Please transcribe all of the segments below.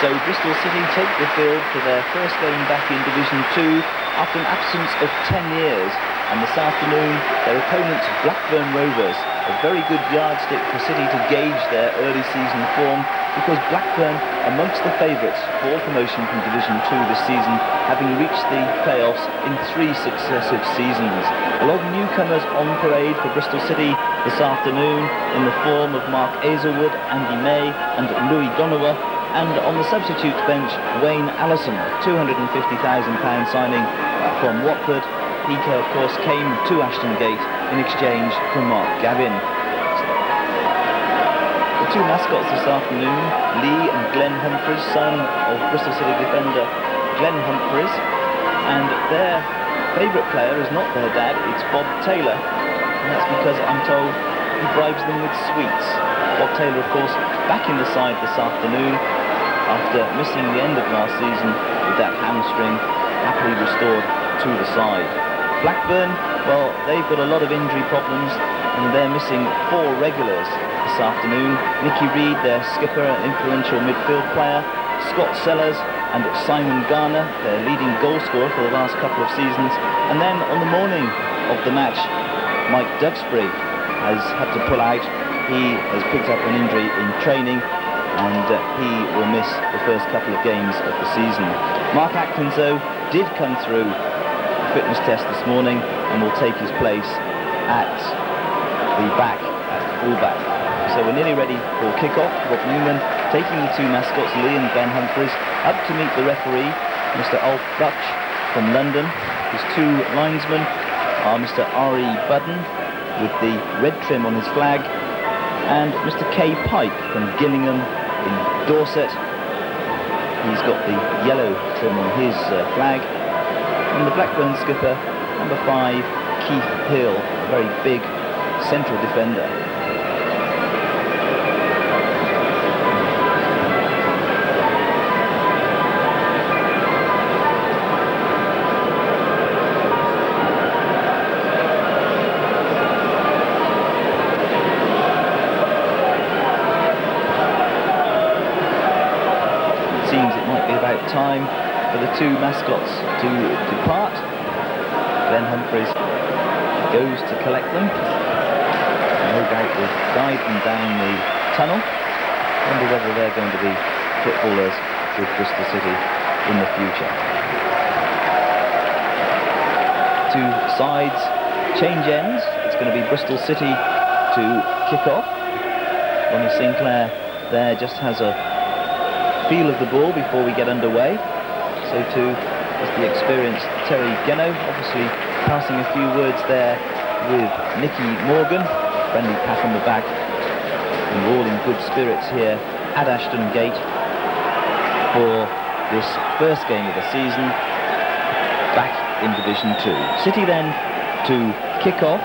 So Bristol City take the field for their first game back in Division 2 after an absence of 10 years. And this afternoon, their opponents, Blackburn Rovers, a very good yardstick for City to gauge their early season form, because Blackburn, amongst the favourites for promotion from Division 2 this season, having reached the playoffs in 3 successive seasons. A lot of newcomers on parade for Bristol City this afternoon in the form of Mark Aizlewood, Andy May and Louis Donowa, and on the substitute bench, Wayne Allison, £250,000 signing from Watford. He, of course, came to Ashton Gate in exchange for Mark Gavin. The two mascots this afternoon, Lee and Glenn Humphreys, son of Bristol City defender Glenn Humphreys, and their favourite player is not their dad, it's Bob Taylor, and that's because I'm told he bribes them with sweets. Bob Taylor, of course, back in the side this afternoon after missing the end of last season with that hamstring, happily restored to the side. Blackburn, well, they've got a lot of injury problems and they're missing 4 regulars this afternoon. Nicky Reed, their skipper and influential midfield player, Scott Sellers and Simon Garner, their leading goal scorer for the last couple of seasons. And then on the morning of the match, Mike Duxbury has had to pull out. He has picked up an injury in training and he will miss the first couple of games of the season. Mark Atkins, though, did come through fitness test this morning and will take his place at the back, at full-back. So we're nearly ready for kick-off. Rob Newman taking the two mascots, Lee and Glenn Humphreys, up to meet the referee, Mr. Alf Butch from London. His 2 linesmen are Mr. R.E. Budden with the red trim on his flag and Mr. K. Pike from Gillingham in Dorset. He's got the yellow trim on his flag. And the Blackburn skipper, number 5, Keith Hill, a very big central defender. It seems it might be about time for the two mascots to depart. Glenn Humphreys goes to collect them. No doubt will guide them down the tunnel. Wonder whether they're going to be footballers with Bristol City in the future. Two sides change ends. It's going to be Bristol City to kick off. Ronnie Sinclair there just has a feel of the ball before we get underway. So too is the experienced Terry Geno, obviously passing a few words there with Nicky Morgan. Friendly pat on the back. And we're all in good spirits here at Ashton Gate for this first game of the season back in Division 2. City then to kick off.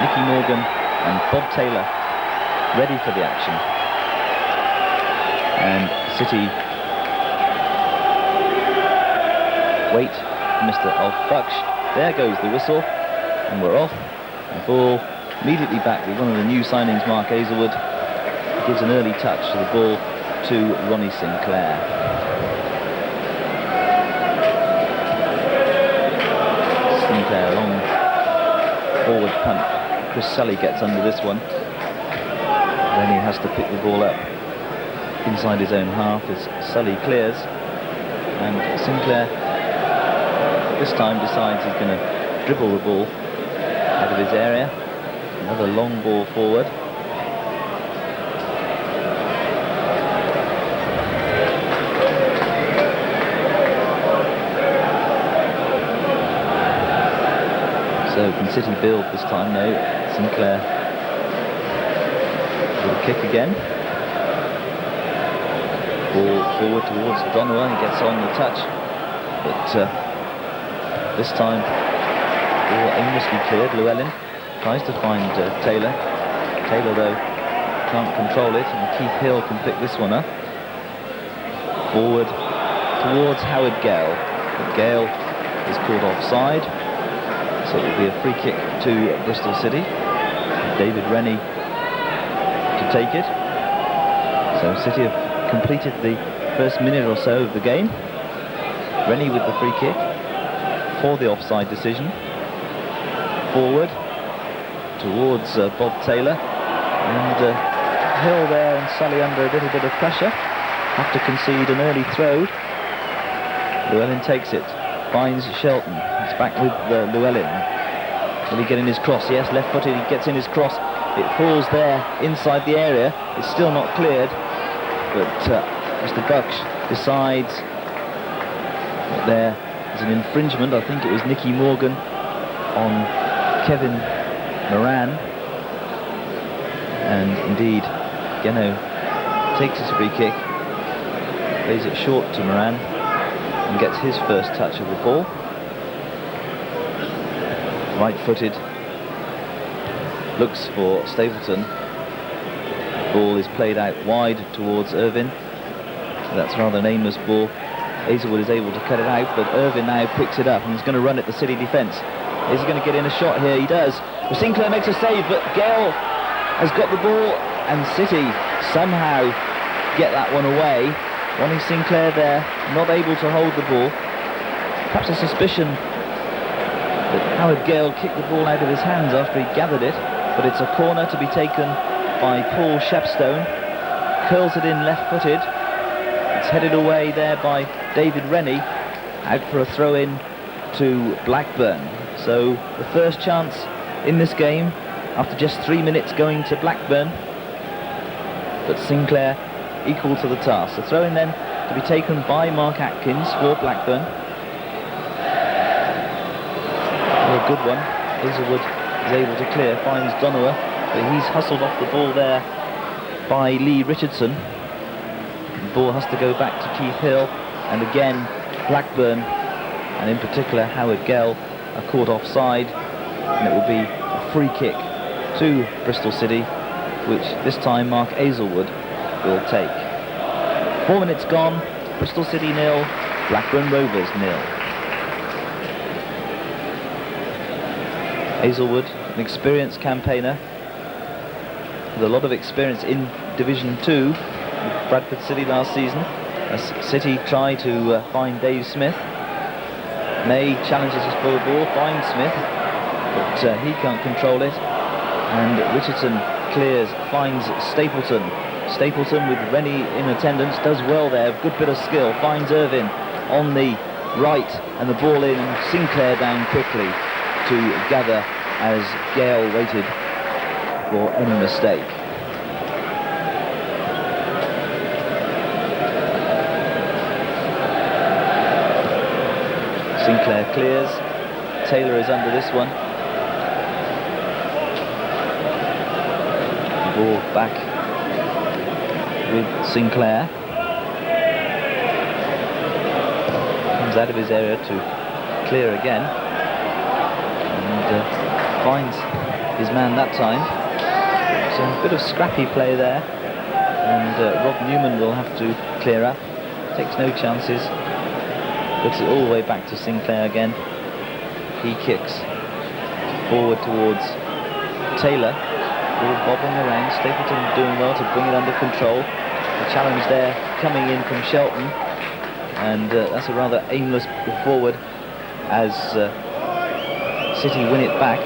Nicky Morgan and Bob Taylor ready for the action. And City wait for Mr. Alf Butch. There goes the whistle, and we're off. The ball immediately back with one of the new signings, Mark Aizlewood. He gives an early touch to the ball to Ronnie Sinclair. Sinclair, long forward punt. Chris Sully gets under this one. Then he has to pick the ball up inside his own half as Sully clears, and Sinclair this time decides he's going to dribble the ball out of his area. Another long ball forward. So can City build this time? No, Sinclair will kick again. Ball forward towards Donowa. He gets on the touch, but this time ball aimlessly cleared. Llewellyn tries to find Taylor. Taylor, though, can't control it, and Keith Hill can pick this one up. Forward towards Howard Gale, but Gale is caught offside, so it will be a free kick to Bristol City. David Rennie to take it. So City have completed the first minute or so of the game. Rennie with the free kick for the offside decision. Forward towards Bob Taylor, and Hill there and Sully under a little bit of pressure. Have to concede an early throw. Llewellyn takes it, finds Shelton. It's back with Llewellyn. Will he get in his cross? Yes, left-footed, he gets in his cross. It falls there inside the area. It's still not cleared, but Mr. Bucksh decides that there is an infringement. I think it was Nicky Morgan on Kevin Moran, and indeed Geno takes his free kick, plays it short to Moran and gets his first touch of the ball. Right-footed, looks for Stapleton. Ball is played out wide towards Irvine. That's rather an aimless ball. Aizlewood is able to cut it out, but Irvine now picks it up and he's going to run at the City defence. Is he going to get in a shot here? He does. Well, Sinclair makes a save, but Gale has got the ball, and City somehow get that one away. Ronnie Sinclair there, not able to hold the ball. Perhaps a suspicion that Howard Gale kicked the ball out of his hands after he gathered it, but it's a corner to be taken by Paul Shepstone. Curls it in left-footed. It's headed away there by David Rennie, out for a throw-in to Blackburn. So the first chance in this game after just 3 minutes going to Blackburn, but Sinclair equal to the task. The throw-in then to be taken by Mark Atkins for Blackburn. A good one. Aizlewood is able to clear, finds Donowa, but he's hustled off the ball there by Lee Richardson. The ball has to go back to Keith Hill, and again Blackburn, and in particular Howard Gale, are caught offside, and it will be a free kick to Bristol City, which this time Mark Aizlewood will take. 4 minutes gone, Bristol City 0, Blackburn Rovers 0. Aizlewood, an experienced campaigner with a lot of experience in Division 2 with Bradford City last season, as City try to find Dave Smith. May challenges us for the ball, finds Smith, but he can't control it, and Richardson clears, finds Stapleton. Stapleton with Rennie in attendance does well there, good bit of skill, finds Irvine on the right, and the ball in, and Sinclair down quickly to gather as Gale waited for any mistake. Sinclair clears, Taylor is under this one. The ball back with Sinclair. Comes out of his area to clear again, and finds his man that time. So a bit of scrappy play there, and Rob Newman will have to clear up. Takes no chances. Puts it all the way back to Sinclair again. He kicks forward towards Taylor. Ball bobbing around. Stapleton doing well to bring it under control. The challenge there coming in from Shelton, and that's a rather aimless forward as City win it back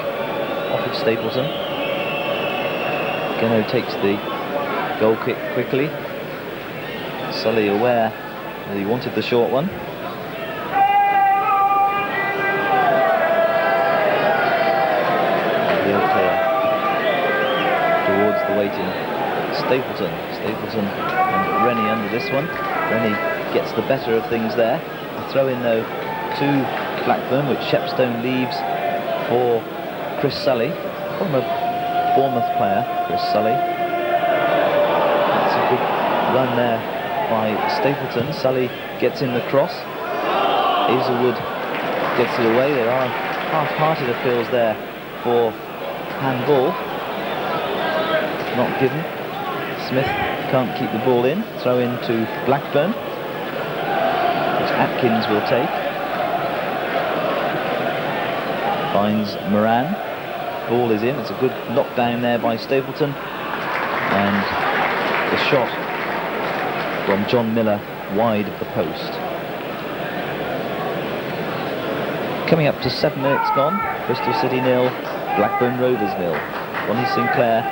off of Stapleton. Geno takes the goal kick quickly. Sully aware that he wanted the short one. Towards the waiting Stapleton and Rennie under this one. Rennie gets the better of things there. A throw in though to Blackburn, which Shepstone leaves for Chris Sully, former Bournemouth player Chris Sully. That's a good run there by Stapleton. Sully gets in the cross. Aizlewood gets it away. There are half-hearted appeals there for handball. Not given. Smith can't keep the ball in. Throw in to Blackburn, which Atkins will take. Finds Moran. Ball is in. It's a good knockdown there by Stapleton, and The shot from John Miller wide of the post. Coming up to 7 minutes gone. Bristol City 0, Blackburn Rovers 0. Ronnie Sinclair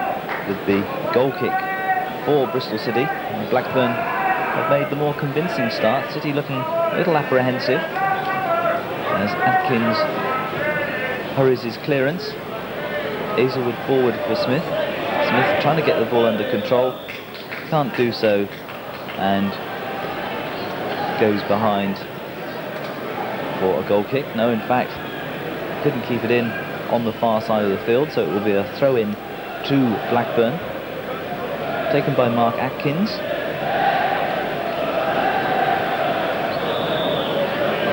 with the goal kick for Bristol City. And Blackburn have made the more convincing start. City looking a little apprehensive as Atkins hurries his clearance. Aizlewood forward for Smith. Smith trying to get the ball under control. Can't do so and goes behind for a goal kick. No, in fact, couldn't keep it in on the far side of the field, so it will be a throw-in to Blackburn. Taken by Mark Atkins.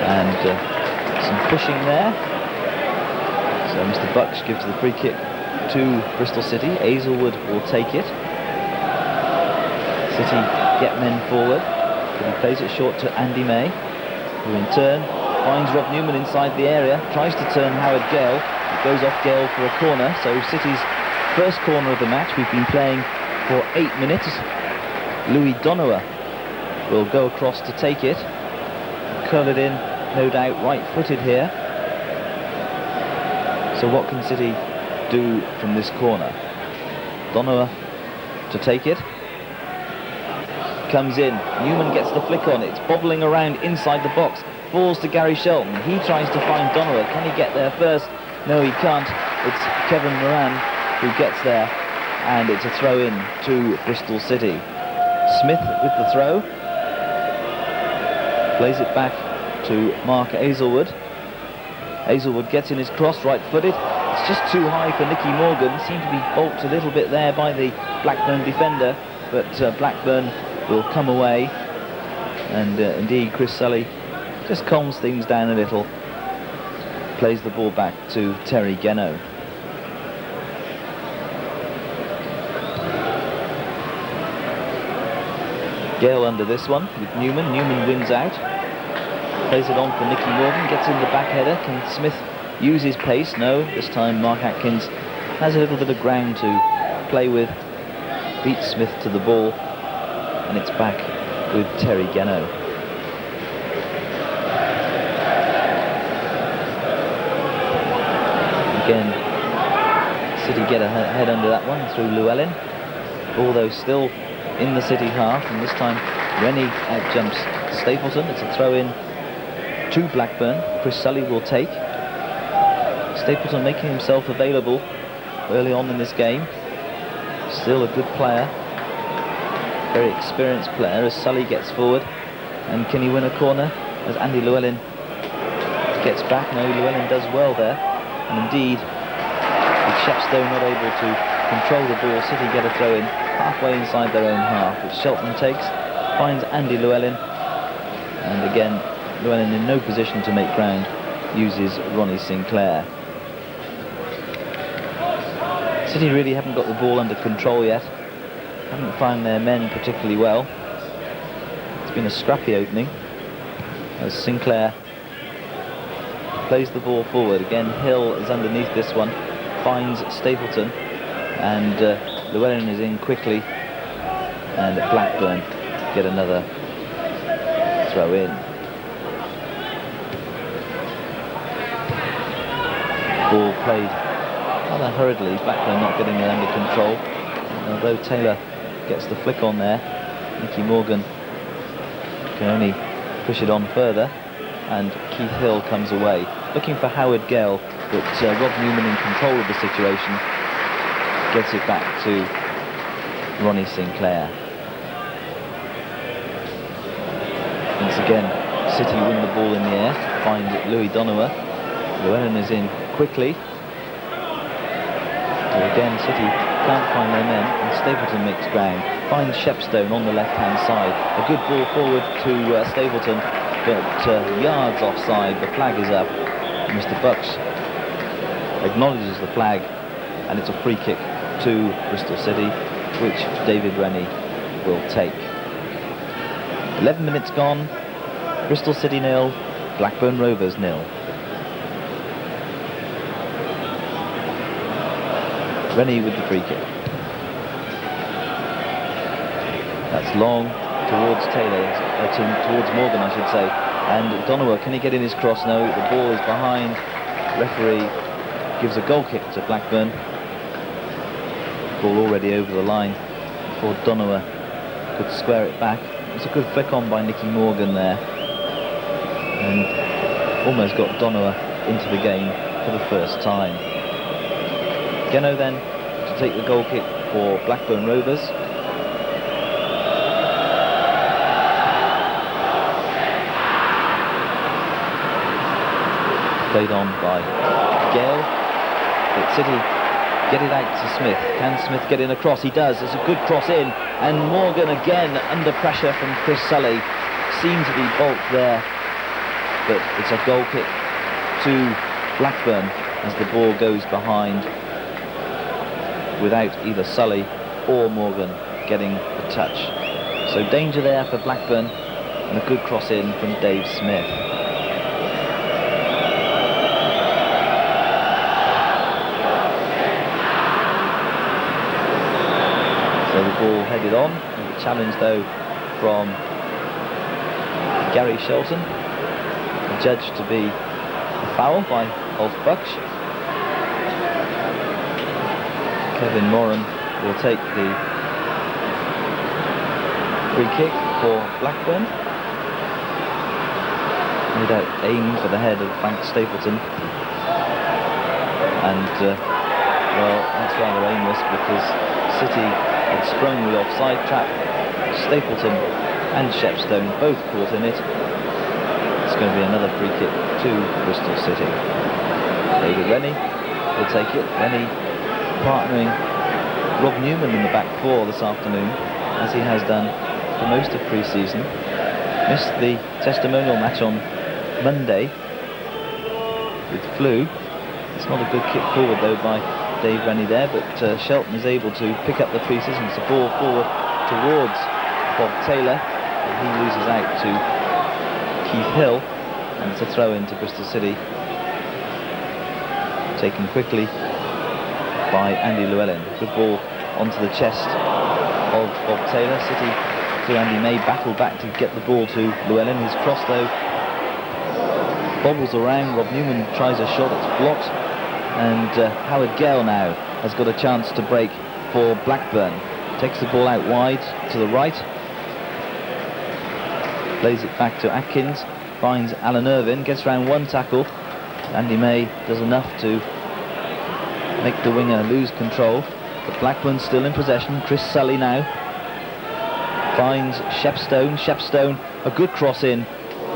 And some pushing there. So Mr. Bucks gives the free kick to Bristol City. Aizlewood will take it. City get men forward, but he plays it short to Andy May, who in turn finds Rob Newman inside the area, tries to turn Howard Gale. It goes off Gale for a corner, so City's first corner of the match. We've been playing for 8 minutes. Louis Donowa will go across to take it, curl it in, no doubt right-footed here. So what can City do from this corner? Donowa to take it. Comes in. Newman gets the flick on. It's bobbling around inside the box. Falls to Gary Shelton. He tries to find Donowa. Can he get there first? No, he can't. It's Kevin Moran who gets there. And it's a throw-in to Bristol City. Smith with the throw. Plays it back to Mark Aizlewood. Aizlewood gets in his cross, right-footed. It's just too high for Nicky Morgan. Seemed to be balked a little bit there by the Blackburn defender, but Blackburn will come away. And indeed, Chris Sully just calms things down a little. Plays the ball back to Terry Geno. Gale under this one with Newman. Newman wins out. Plays it on for Nicky Morgan, gets in the back header. Can Smith use his pace? No, this time Mark Atkins has a little bit of ground to play with. Beats Smith to the ball, and it's back with Terry Geno. Again, City get a head under that one through Llewellyn. Ball though still in the City half, and this time Rennie outjumps Stapleton. It's a throw-in to Blackburn. Chris Sully will take. Stapleton making himself available early on in this game. Still a good player, very experienced player, as Sully gets forward. And can he win a corner as Andy Llewellyn gets back? No, Llewellyn does well there. And indeed, with Shepstone not able to control the ball, City get a throw-in halfway inside their own half, which Shelton takes, finds Andy Llewellyn, and again Llewellyn in no position to make ground, uses Ronnie Sinclair. City really haven't got the ball under control yet, haven't found their men particularly well. It's been a scrappy opening as Sinclair plays the ball forward. Again, Hill is underneath this one, finds Stapleton, and Llewellyn is in quickly, and Blackburn get another throw in. Ball played rather hurriedly, Blackburn not getting it under control. And although Taylor gets the flick on there, Nicky Morgan can only push it on further, and Keith Hill comes away. Looking for Howard Gale, but Rob Newman in control of the situation gets it back to Ronnie Sinclair. Once again, City win the ball in the air, find Louis Donowa. Llewellyn is in quickly. So again, City can't find their men, and Stapleton makes ground. Finds Shepstone on the left-hand side. A good ball forward to Stapleton, but yards offside. The flag is up. Mr. Bucks acknowledges the flag, and it's a free kick to Bristol City, which David Rennie will take. 11 minutes gone. Bristol City 0, Blackburn Rovers 0. Rennie with the free kick. That's long towards Taylor, towards Morgan, I should say. And Donowa, can he get in his cross? No, the ball is behind. Referee gives a goal kick to Blackburn. Ball already over the line before Donowa could square it back. It's a good flick on by Nicky Morgan there, and almost got Donowa into the game for the first time. Geno then to take the goal kick for Blackburn Rovers. Played on by Gale, but City get it out to Smith. Can Smith get in a cross? He does. There's a good cross in, and Morgan again under pressure from Chris Sully. Seemed to be balked there, but it's a goal kick to Blackburn as the ball goes behind without either Sully or Morgan getting a touch. So danger there for Blackburn, and a good cross in from Dave Smith. So the ball headed on, and the challenge though from Gary Shelton, judged to be a foul by Ulf Bucksch. Kevin Moran will take the free kick for Blackburn. No doubt aimed for the head of Frank Stapleton, and well, that's rather aimless because City had sprung the offside trap. Stapleton and Shepstone both caught in it. It's going to be another free kick to Bristol City. David Rennie will take it. Rennie partnering Rob Newman in the back four this afternoon, as he has done for most of pre-season. Missed the testimonial match on Monday with flu. It's not a good kick forward though by Dave Rennie there, but Shelton is able to pick up the pieces and it's a ball forward towards Bob Taylor, and he loses out to Keith Hill, and it's a throw in to Bristol City, taken quickly by Andy Llewellyn. Good ball onto the chest of Bob Taylor. City through Andy May battle back to get the ball to Llewellyn. His cross though bobbles around. Rob Newman tries a shot, it's blocked, and Howard Gale now has got a chance to break for Blackburn. Takes the ball out wide to the right, plays it back to Atkins, finds Alan Irvine, gets round one tackle. Andy May does enough to make the winger lose control, but Blackburn's still in possession. Chris Sully now finds Shepstone. Shepstone, a good cross in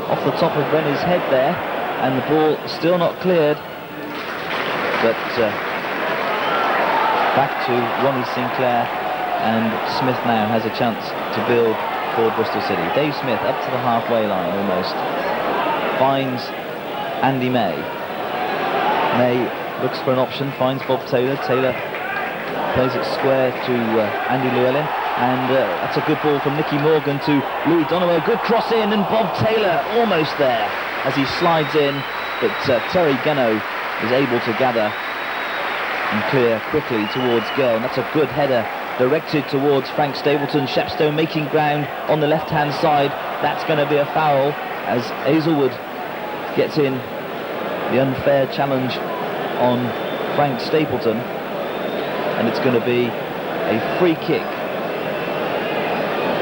off the top of Rennie's head there, and the ball still not cleared, but back to Ronnie Sinclair, and Smith now has a chance to build for Bristol City. Dave Smith up to the halfway line almost, finds Andy May. May looks for an option, finds Bob Taylor. Taylor plays it square to Andy Llewellyn, and that's a good ball from Nicky Morgan to Louis Donowa. Good cross in, and Bob Taylor almost there as he slides in, but Terry Geno is able to gather and clear quickly towards Gale, and that's a good header directed towards Frank Stapleton. Shepstone making ground on the left-hand side. That's going to be a foul as Aizlewood gets in the unfair challenge on Frank Stapleton, and it's going to be a free kick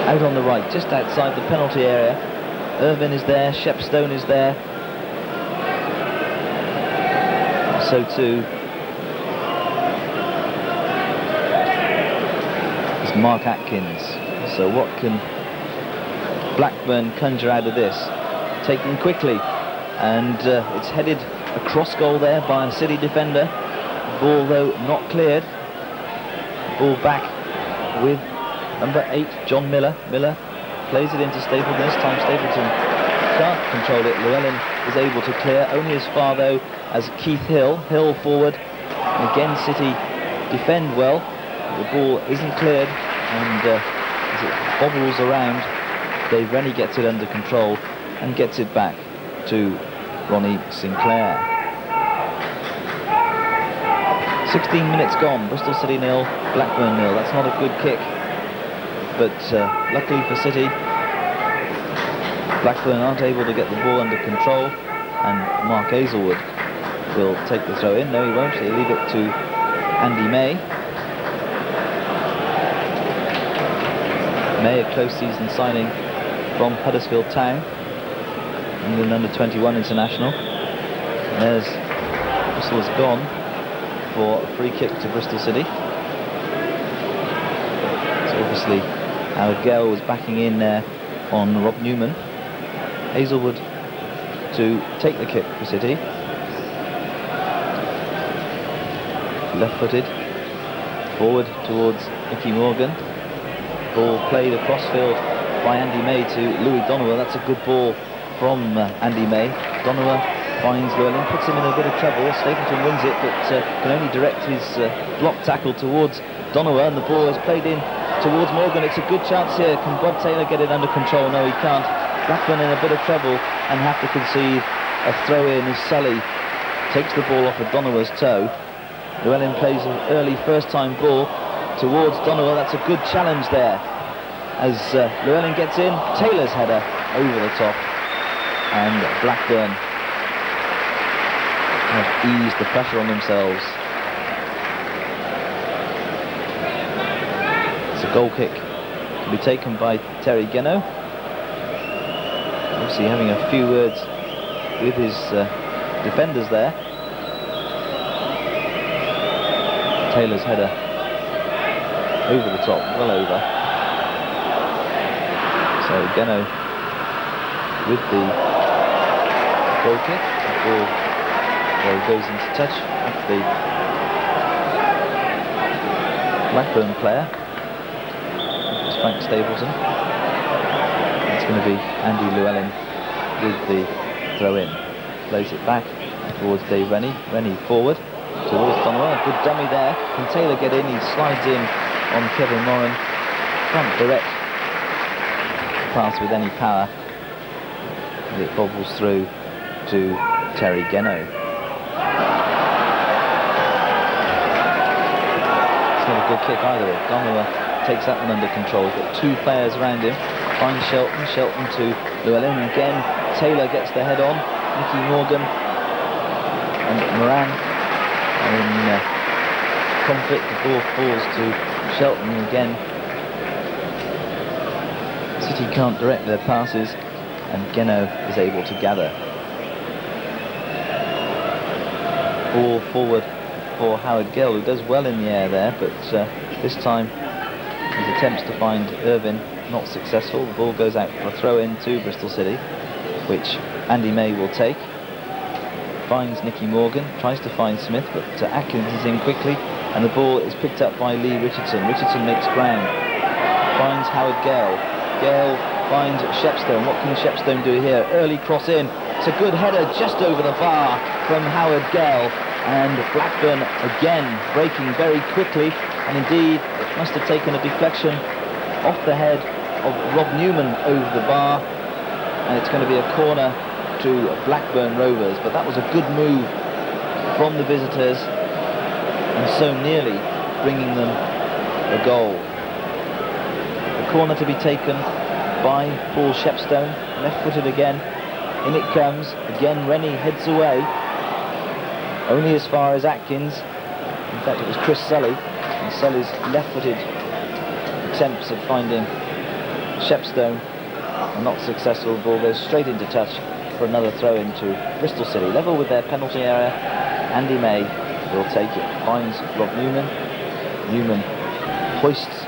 out on the right, just outside the penalty area. Irvine is there, Shepstone is there, so too is Mark Atkins. So what can Blackburn conjure out of this? Taken quickly, and it's headed across goal there by a City defender. Ball though not cleared. Ball back with number 8, John Miller. Miller plays it into Stapleton. This time Stapleton can't control it. Llewellyn is able to clear, only as far though as Keith Hill. Hill forward. And again City defend well. The ball isn't cleared, and as it bobbles around, Dave Rennie gets it under control and gets it back to Ronnie Sinclair. 16 minutes gone. Bristol City 0, Blackburn 0. That's not a good kick. but luckily for City, Blackburn aren't able to get the ball under control, and Mark Aizlewood will take the throw in. No, he won't. He'll leave it to Andy May. May, a close season signing from Huddersfield Town, England under-21 international. And there's Bristol's gone for a free kick to Bristol City. So obviously our Gale was backing in there on Rob Newman. Aizlewood to take the kick for City. Left-footed forward towards Nicky Morgan. Ball played across field by Andy May to Louis Donowa. That's a good ball from Andy May. Donowa finds Llewellyn, puts him in a bit of trouble. Stapleton wins it, but can only direct his block tackle towards Donowa, and the ball is played in towards Morgan. It's a good chance here. Can Bob Taylor get it under control? No, he can't. Blackburn in a bit of trouble and have to concede a throw-in as Sully takes the ball off of Donowa's toe. Llewellyn plays an early first-time ball towards Donowa. That's a good challenge there. As Llewellyn gets in, Taylor's header over the top, and Blackburn have eased the pressure on themselves. It's a goal kick to be taken by Terry Geno. Obviously having a few words with his defenders there. Taylor's header over the top, well over. So Geno with the goal kick. The ball goes into touch with the Blackburn player. It's Frank Stapleton. It's going to be Andy Llewellyn with the throw-in. Plays it back towards Dave Rennie. Rennie forward towards Donowa. Good dummy there. Can Taylor get in? He slides in on Kevin Moran. Can't direct the pass with any power. And it bobbles through to Terry Geno. It's not a good kick either. Donowa takes that one under control. He's got two players around him. Finds Shelton. Shelton to Llewellyn. Again, Taylor gets the head on. Nicky Morgan and Moran are in conflict. The ball falls to Shelton again. City can't direct their passes, and Geno is able to gather. Ball forward for Howard Gale, who does well in the air there, but this time his attempts to find Irvine not successful. The ball goes out for a throw-in to Bristol City, which Andy May will take. Finds Nicky Morgan, tries to find Smith, but Atkins is in quickly, and the ball is picked up by Lee Richardson. Richardson makes ground, finds Howard Gale. Gale finds Shepstone. What can Shepstone do here? Early cross in. It's a good header just over the bar from Howard Gale, and Blackburn again breaking very quickly, and indeed it must have taken a deflection off the head of Rob Newman over the bar, and it's going to be a corner to Blackburn Rovers. But that was a good move from the visitors, and so nearly bringing them a goal. A corner to be taken by Paul Shepstone, left-footed again. In it comes, again Rennie heads away, only as far as Atkins. In fact it was Chris Sully, and Sully's left-footed attempts at finding Shepstone are not successful. The ball goes straight into touch for another throw-in to Bristol City. Level with their penalty area. Andy May will take it, finds Rob Newman. Newman hoists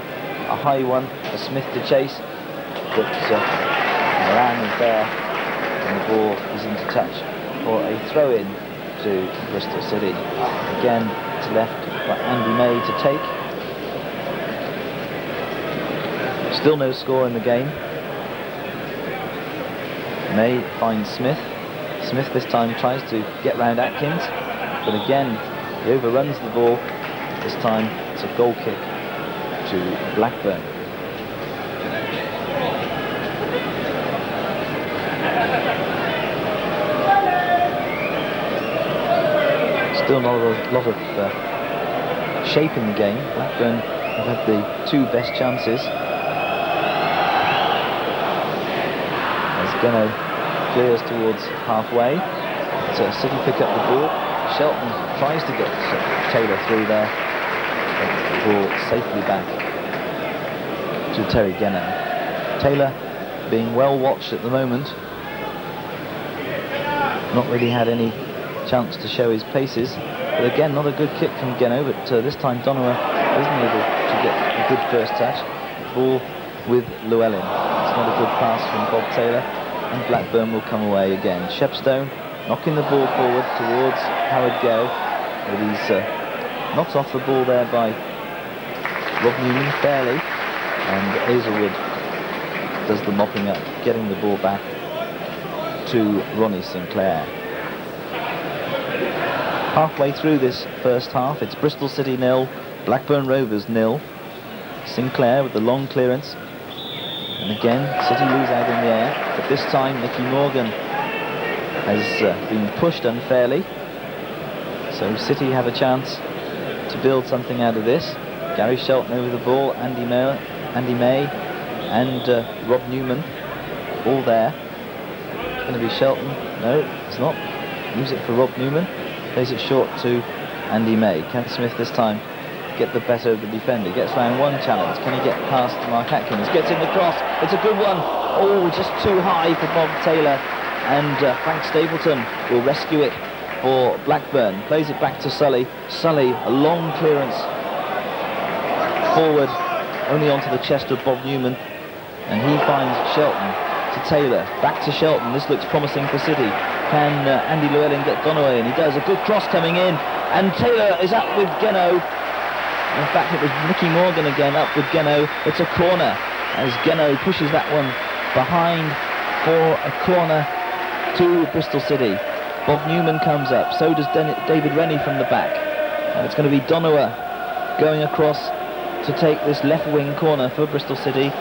a high one for Smith to chase, but Moran is there, and the ball is into touch for a throw-in to Bristol City. Again, it's left by Andy May to take. Still no score in the game. May finds Smith. Smith this time tries to get round Atkins, but again he overruns the ball. This time it's a goal kick to Blackburn. Still not a lot of shape in the game. Blackburn have had the two best chances. Geno clears towards halfway. So City pick up the ball. Shelton tries to get Taylor through there. But the ball safely back to Terry Geno. Taylor being well watched at the moment. Not really had any chance to show his paces. But again, not a good kick from Geno, but this time Donowa isn't able to get a good first touch. Ball with Llewellyn. It's not a good pass from Bob Taylor, and Blackburn will come away again. Shepstone knocking the ball forward towards Howard Gale, but he's knocked off the ball there by Rob Newman fairly, and Aizlewood does the mopping up, getting the ball back to Ronnie Sinclair. Halfway through this first half, it's Bristol City 0, Blackburn Rovers 0. Sinclair with the long clearance, and again City lose out in the air, but this time Nicky Morgan has been pushed unfairly, so City have a chance to build something out of this. Gary Shelton over the ball, Andy May and Rob Newman all there. It's going to be Shelton. No, it's not. Use it for Rob Newman. Plays it short to Andy May. Can Smith this time get the better of the defender? Gets round one challenge. Can he get past Mark Atkins? Gets in the cross. It's a good one. Oh, just too high for Bob Taylor. And Frank Stapleton will rescue it for Blackburn. Plays it back to Sully. Sully, a long clearance forward, only onto the chest of Bob Newman. And he finds Shelton to Taylor. Back to Shelton. This looks promising for City. Can Andy Llewellyn get Donaway? And he does. A good cross coming in. And Taylor is up with Geno. In fact, it was Nicky Morgan again up with Geno. It's a corner as Geno pushes that one behind for a corner to Bristol City. Bob Newman comes up. So does David Rennie from the back. And it's going to be Donowa going across to take this left wing corner for Bristol City.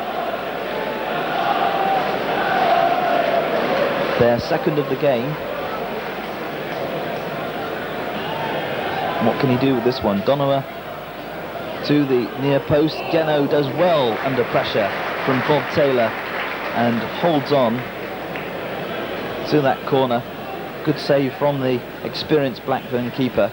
Their second of the game. What can he do with this one? Donowa to the near post. Geno does well under pressure from Bob Taylor and holds on to that corner. Good save from the experienced Blackburn keeper.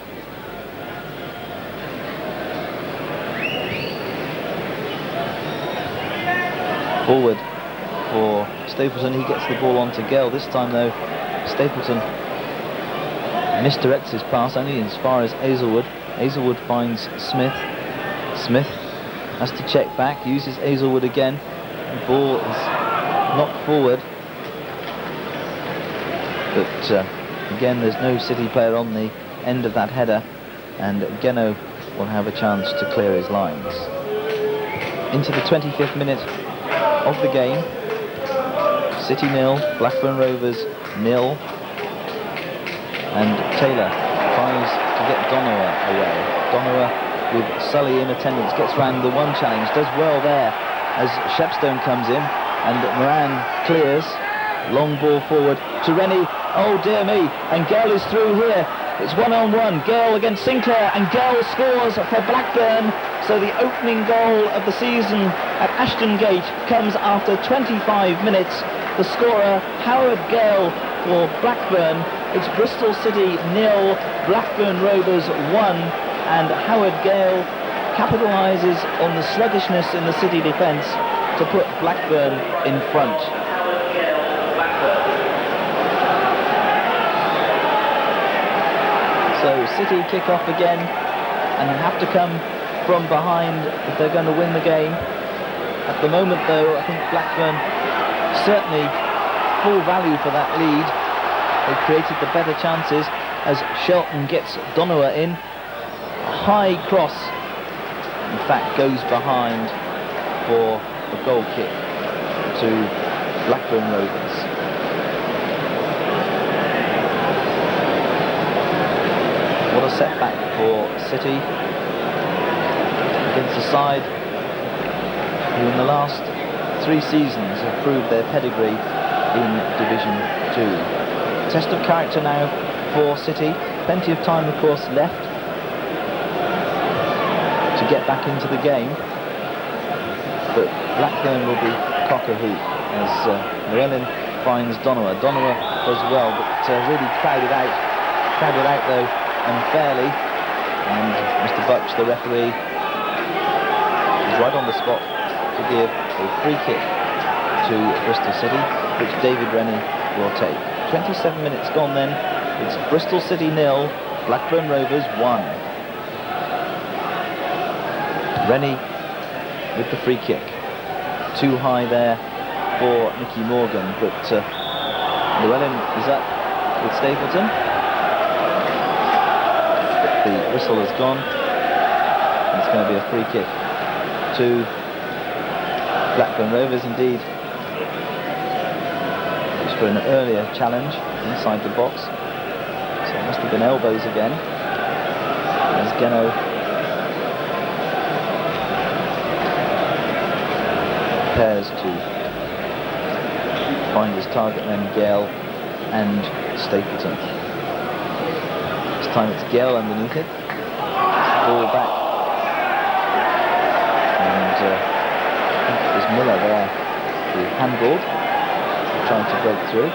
Forward for Stapleton. He gets the ball on to Gale. This time though, Stapleton misdirects his pass only as far as Aizlewood. Aizlewood finds Smith. Smith has to check back, uses Aizlewood again. The ball is knocked forward, but again there's no City player on the end of that header, and Geno will have a chance to clear his lines. Into the 25th minute of the game. City 0, Blackburn Rovers 0, and Taylor tries to get Donowa away. Donowa with Sully in attendance gets round the one challenge, does well there as Shepstone comes in, and Moran clears. Long ball forward to Rennie. Oh dear me, and Gale is through here. It's one-on-one, Gale against Sinclair, and Gale scores for Blackburn. So the opening goal of the season at Ashton Gate comes after 25 minutes. The scorer, Howard Gale for Blackburn. It's Bristol City 0, Blackburn Rovers 1, and Howard Gale capitalises on the sluggishness in the City defence to put Blackburn in front. So City kick off again and have to come from behind if they're going to win the game. At the moment though, I think Blackburn certainly full value for that lead. They created the better chances as Shelton gets Donowa in. A high cross, in fact, goes behind for a goal kick to Blackburn Rovers. What a setback for City against a side who in the last 3 seasons have proved their pedigree in Division 2. Test of character now for City. Plenty of time, of course, left to get back into the game. But Blackburn will be cock-a-hoop as Llewellyn finds Donowa. Donowa does well, but really crowded out though unfairly. And Mr. Butch, the referee, is right on the spot to give a free kick to Bristol City, which David Rennie will take. 27 minutes gone then. It's Bristol City 0, Blackburn Rovers 1. Rennie with the free kick. Too high there for Nicky Morgan, but Llewellyn is up with Stapleton. But the whistle has gone. It's going to be a free kick to Blackburn Rovers indeed. Just for an earlier challenge inside the box. So it must have been elbows again. As Geno prepares to find his target men, Gale and Stapleton. This time it's Gale underneath it. Ball back. And I think it was Miller there who handballed, trying to break through.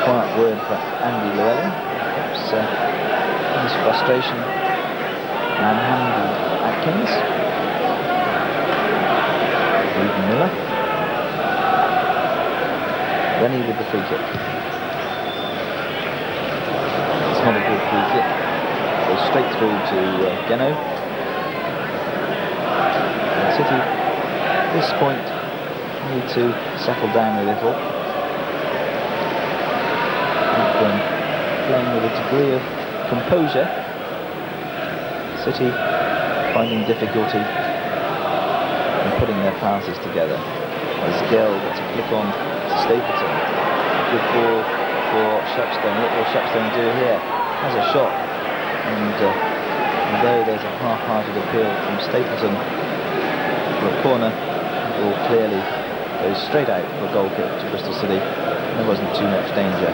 Quiet word for Andy Llewellyn. Perhaps his frustration manhandled Atkins. Even Miller. Rennie with the free kick. It's not a good free kick. Goes straight through to Geno. And City, at this point, need to settle down a little. Blackburn playing with a degree of composure. City finding difficulty in putting their passes together. As Gale gets a flick on to Stapleton. Good ball for Shepstone. What will Shepstone do here? Has a shot. And although there's a half-hearted appeal from Stapleton for a corner, the ball clearly goes straight out for a goal kick to Bristol City. And there wasn't too much danger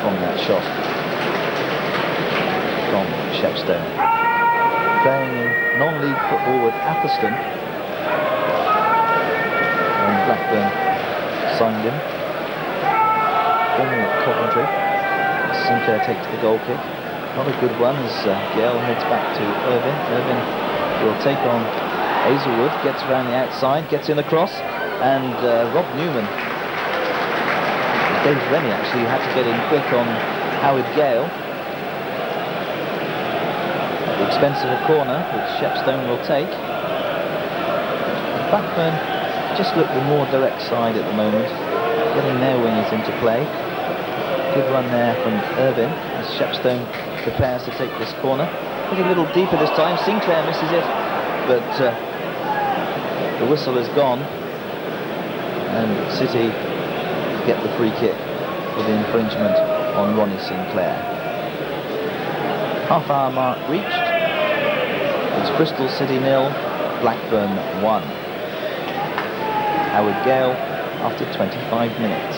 from that shot from Shepstone. Playing in non-league football with Atherstone. And Blackburn signed him. Formerly at Coventry. Sinclair takes the goal kick. Not a good one as Gale heads back to Irvin. Irvin will take on Aizlewood, gets around the outside, gets in across, and Rob Newman. Dave Rennie actually had to get in quick on Howard Gale. At the expense of a corner, which Shepstone will take. Blackburn just look the more direct side at the moment, getting their wingers into play. Good run there from Irvin as Shepstone prepares to take this corner. Put a little deeper this time. Sinclair misses it, but the whistle has gone, and City get the free kick for the infringement on Ronnie Sinclair. Half-hour mark reached. It's Bristol City 0, Blackburn 1. Howard Gale after 25 minutes.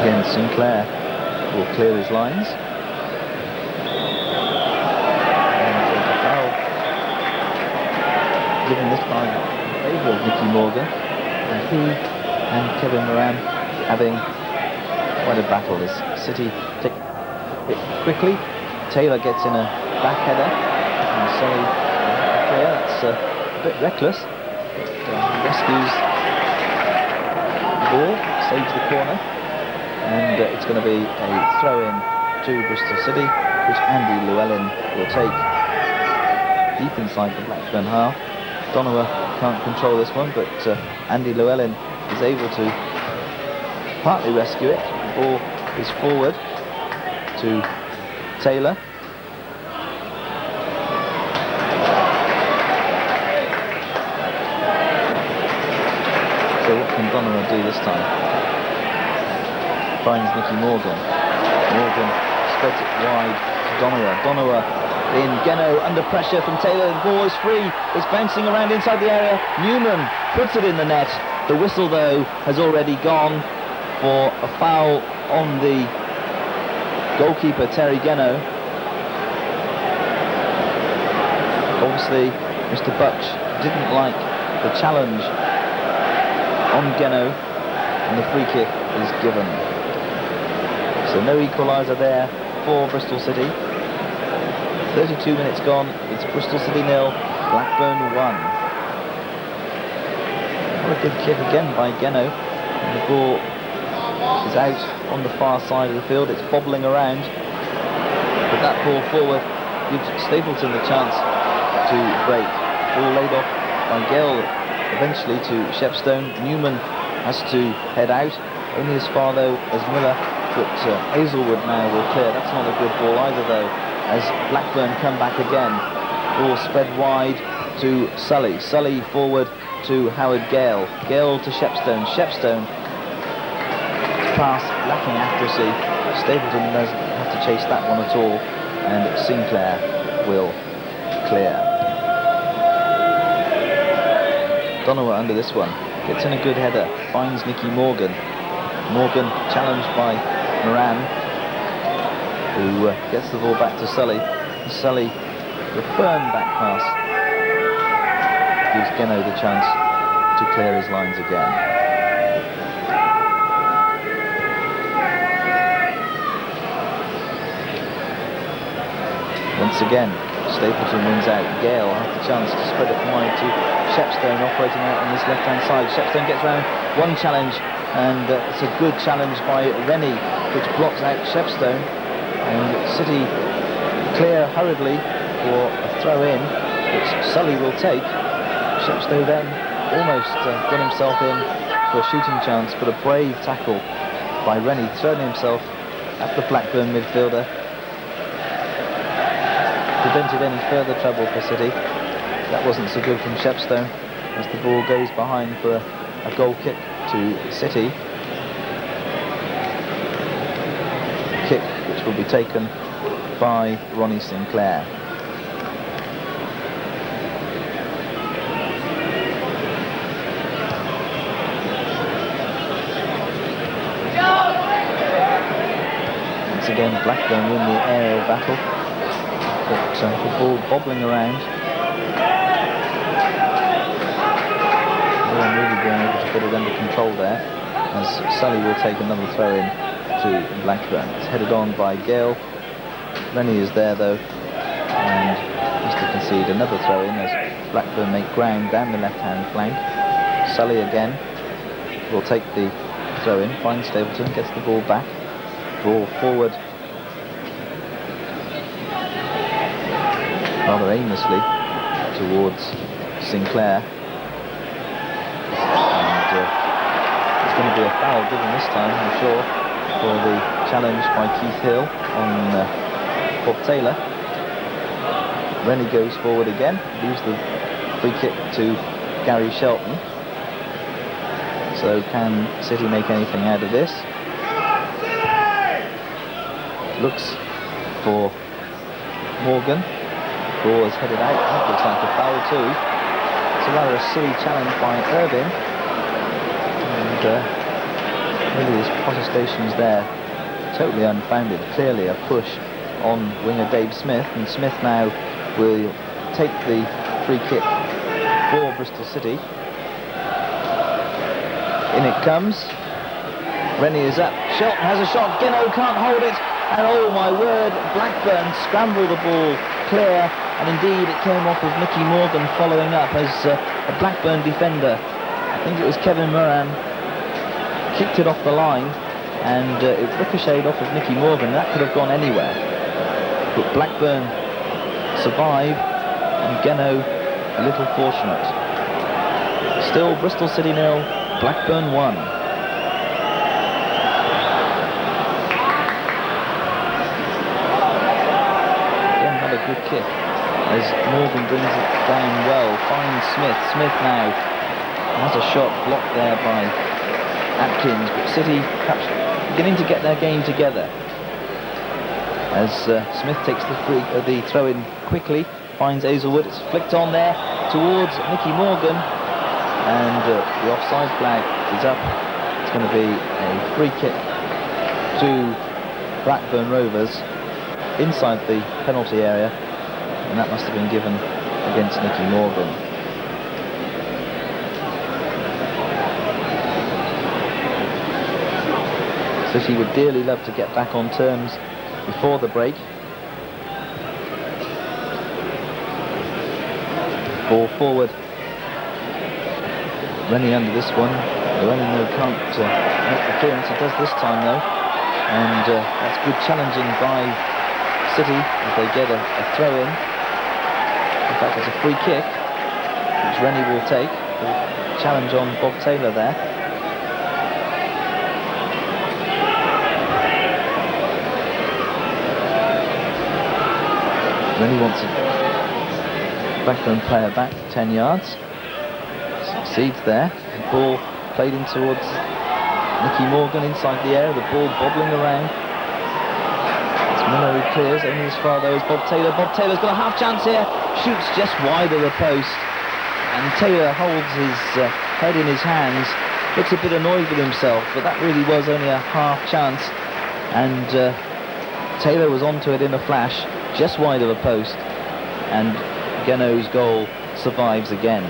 Again, Sinclair will clear his lines. And a foul given this time in favour of Nicky Morgan. And he and Kevin Moran having quite a battle. This City take it quickly. Taylor gets in a back header and Solly clear. That's a bit reckless. Rescues the ball, saves the corner, and it's going to be a throw-in to Bristol City, which Andy Llewellyn will take deep inside the Blackburn half. Donowa can't control this one, but Andy Llewellyn is able to partly rescue it. The ball is forward to Taylor. So what can Donowa do this time? Finds Nicky Morgan. Morgan spreads it wide to Donowa. Donowa in. Geno under pressure from Taylor. The ball is free. It's bouncing around inside the area. Newman puts it in the net. The whistle, though, has already gone for a foul on the goalkeeper Terry Geno. Obviously, Mr. Butch didn't like the challenge on Geno, and the free kick is given. So no equaliser there for Bristol City. 32 minutes gone, it's Bristol City 0, Blackburn 1. What a good kick again by Geno. And the ball is out on the far side of the field, it's bobbling around. But that ball forward gives Stapleton the chance to break. Ball laid off by Gale eventually to Shepstone. Newman has to head out, only as far though as Miller, but Aizlewood now will clear. That's not a good ball either though, as Blackburn come back again. Ball spread wide to Sully. Sully forward to Howard Gale. Gale to Shepstone. Shepstone pass lacking accuracy. Stapleton doesn't have to chase that one at all, and Sinclair will clear. Donowa under this one, gets in a good header, finds Nicky Morgan. Morgan challenged by Moran, who gets the ball back to Sully. Sully, the firm back pass, gives Geno the chance to clear his lines again. Once again, Stapleton wins out. Gale has the chance to spread it wide to Shepstone, operating out on this left-hand side. Shepstone gets round one challenge, and it's a good challenge by Rennie, which blocks out Shepstone. And City clear hurriedly for a throw-in, which Sully will take. Shepstone then almost got himself in for a shooting chance, but a brave tackle by Rennie, throwing himself at the Blackburn midfielder, prevented any further trouble for City. That wasn't so good from Shepstone, as the ball goes behind for a goal kick to City. Kick which will be taken by Ronnie Sinclair. Once again, Blackburn win the aerial battle, but the ball bobbling around. No one really being able to put it under control there, as Sully will take another throw in to Blackburn. It's headed on by Gale. Rennie is there though, and has to concede another throw in as Blackburn make ground down the left hand flank. Sully again will take the throw in, finds Stapleton, gets the ball back, ball forward rather aimlessly towards Sinclair, and it's going to be a foul given this time, I'm sure, for the challenge by Keith Hill on Bob Taylor. Rennie goes forward again, leaves the free kick to Gary Shelton. So can City make anything out of this? Looks for Morgan. Ball is headed out. That looks like a foul too. It's a rather silly challenge by Irving. And really his protestations there totally unfounded. Clearly a push on winger Dave Smith, and Smith now will take the free kick for Bristol City. In it comes. Rennie is up. Shelton has a shot. Geno can't hold it. And oh my word, Blackburn scrambled the ball clear, and indeed it came off of Nicky Morgan following up as a Blackburn defender, I think it was Kevin Moran, kicked it off the line, and it ricocheted off of Nicky Morgan. That could have gone anywhere, but Blackburn survive, and Geno a little fortunate. Still Bristol City 0, Blackburn 1. Good kick as Morgan brings it down well, finds Smith. Smith now has a shot blocked there by Atkins, but City perhaps beginning to get their game together as Smith takes the throw in quickly, finds Aizlewood. It's flicked on there towards Nicky Morgan, and the offside flag is up. It's going to be a free kick to Blackburn Rovers inside the penalty area, and that must have been given against Nicky Morgan. City would dearly love to get back on terms before the break. Ball forward. Rennie under this one. Llewellyn though can't make the clearance. He does this time though, and that's good challenging by City as they get a throw in. In fact, it's a free kick which Rennie will take. The challenge on Bob Taylor there. Rennie wants a Blackburn player back 10 yards. Succeeds there. The ball played in towards Nicky Morgan inside the area. The ball bobbling around. It's Miller who clears, only as far though as Bob Taylor. Bob Taylor's got a half chance here. Shoots just wide of the post. And Taylor holds his head in his hands. Looks a bit annoyed with himself, but that really was only a half chance. And Taylor was onto it in a flash, just wide of the post. And Geno's goal survives again.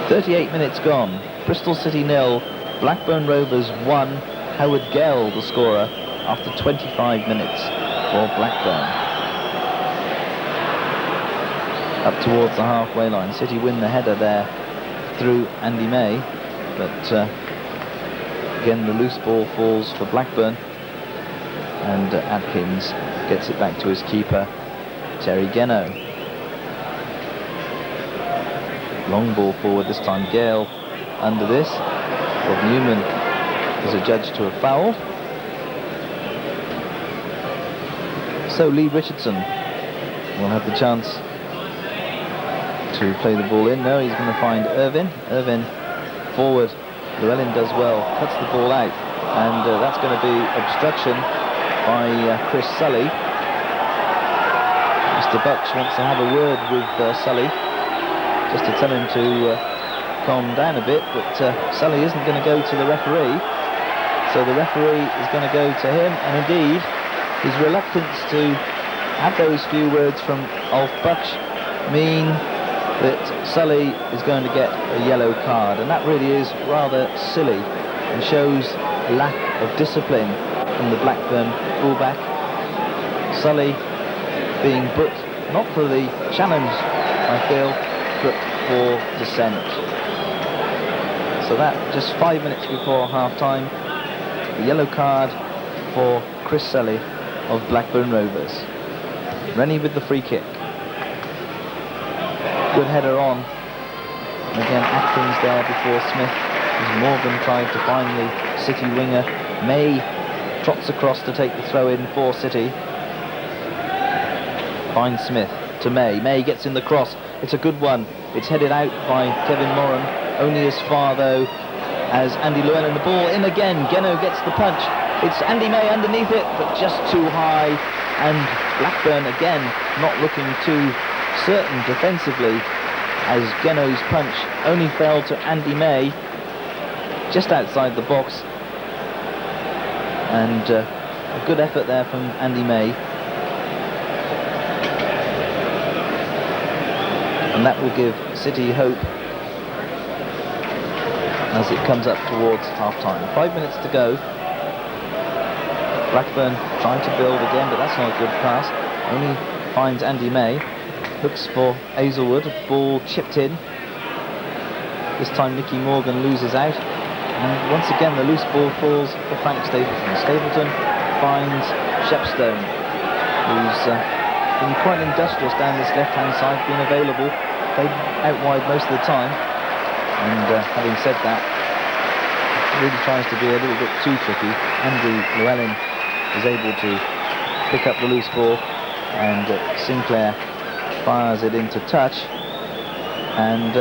38 minutes gone. Bristol City 0, Blackburn Rovers 1. Howard Gale the scorer after 25 minutes for Blackburn. Up towards the halfway line. City win the header there through Andy May, but again the loose ball falls for Blackburn, and Adkins gets it back to his keeper, Terry Geno. Long ball forward this time. Gale under this. Bob Newman is adjudged to have fouled. So Lee Richardson will have the chance to play the ball in. No, he's going to find Irvin. Irvin forward. Llewellyn does well. Cuts the ball out. And that's going to be obstruction by Chris Sully. Mr. Bucks wants to have a word with Sully, just to tell him to calm down a bit, but Sully isn't going to go to the referee, so the referee is going to go to him, and indeed his reluctance to have those few words from Ulf Bucks mean that Sully is going to get a yellow card, and that really is rather silly and shows a lack of discipline from the Blackburn fullback. Sully being booked not for the challenge, I feel, but for dissent. So that just 5 minutes before half-time, the yellow card for Chris Sully of Blackburn Rovers. Rennie with the free kick. Good header on. And again, Atkins there before Smith, as Morgan tried to find the City winger. May trots across to take the throw in for City. Finds Smith to May. May gets in the cross. It's a good one. It's headed out by Kevin Moran, only as far though as Andy Llewellyn. The ball in again. Geno gets the punch. It's Andy May underneath it, but just too high. And Blackburn again not looking too certain defensively, as Geno's punch only fell to Andy May just outside the box. And a good effort there from Andy May. And that will give City hope as it comes up towards half-time. 5 minutes to go. Blackburn trying to build again, but that's not a good pass. Only finds Andy May. Looks for Aizlewood. Ball chipped in. This time Nicky Morgan loses out. And once again the loose ball falls for Frank Stapleton. Stapleton finds Shepstone, who's been quite industrious down this left-hand side, been available, played out wide most of the time, and having said that, really tries to be a little bit too tricky. Andy Llewellyn is able to pick up the loose ball, and Sinclair fires it into touch, and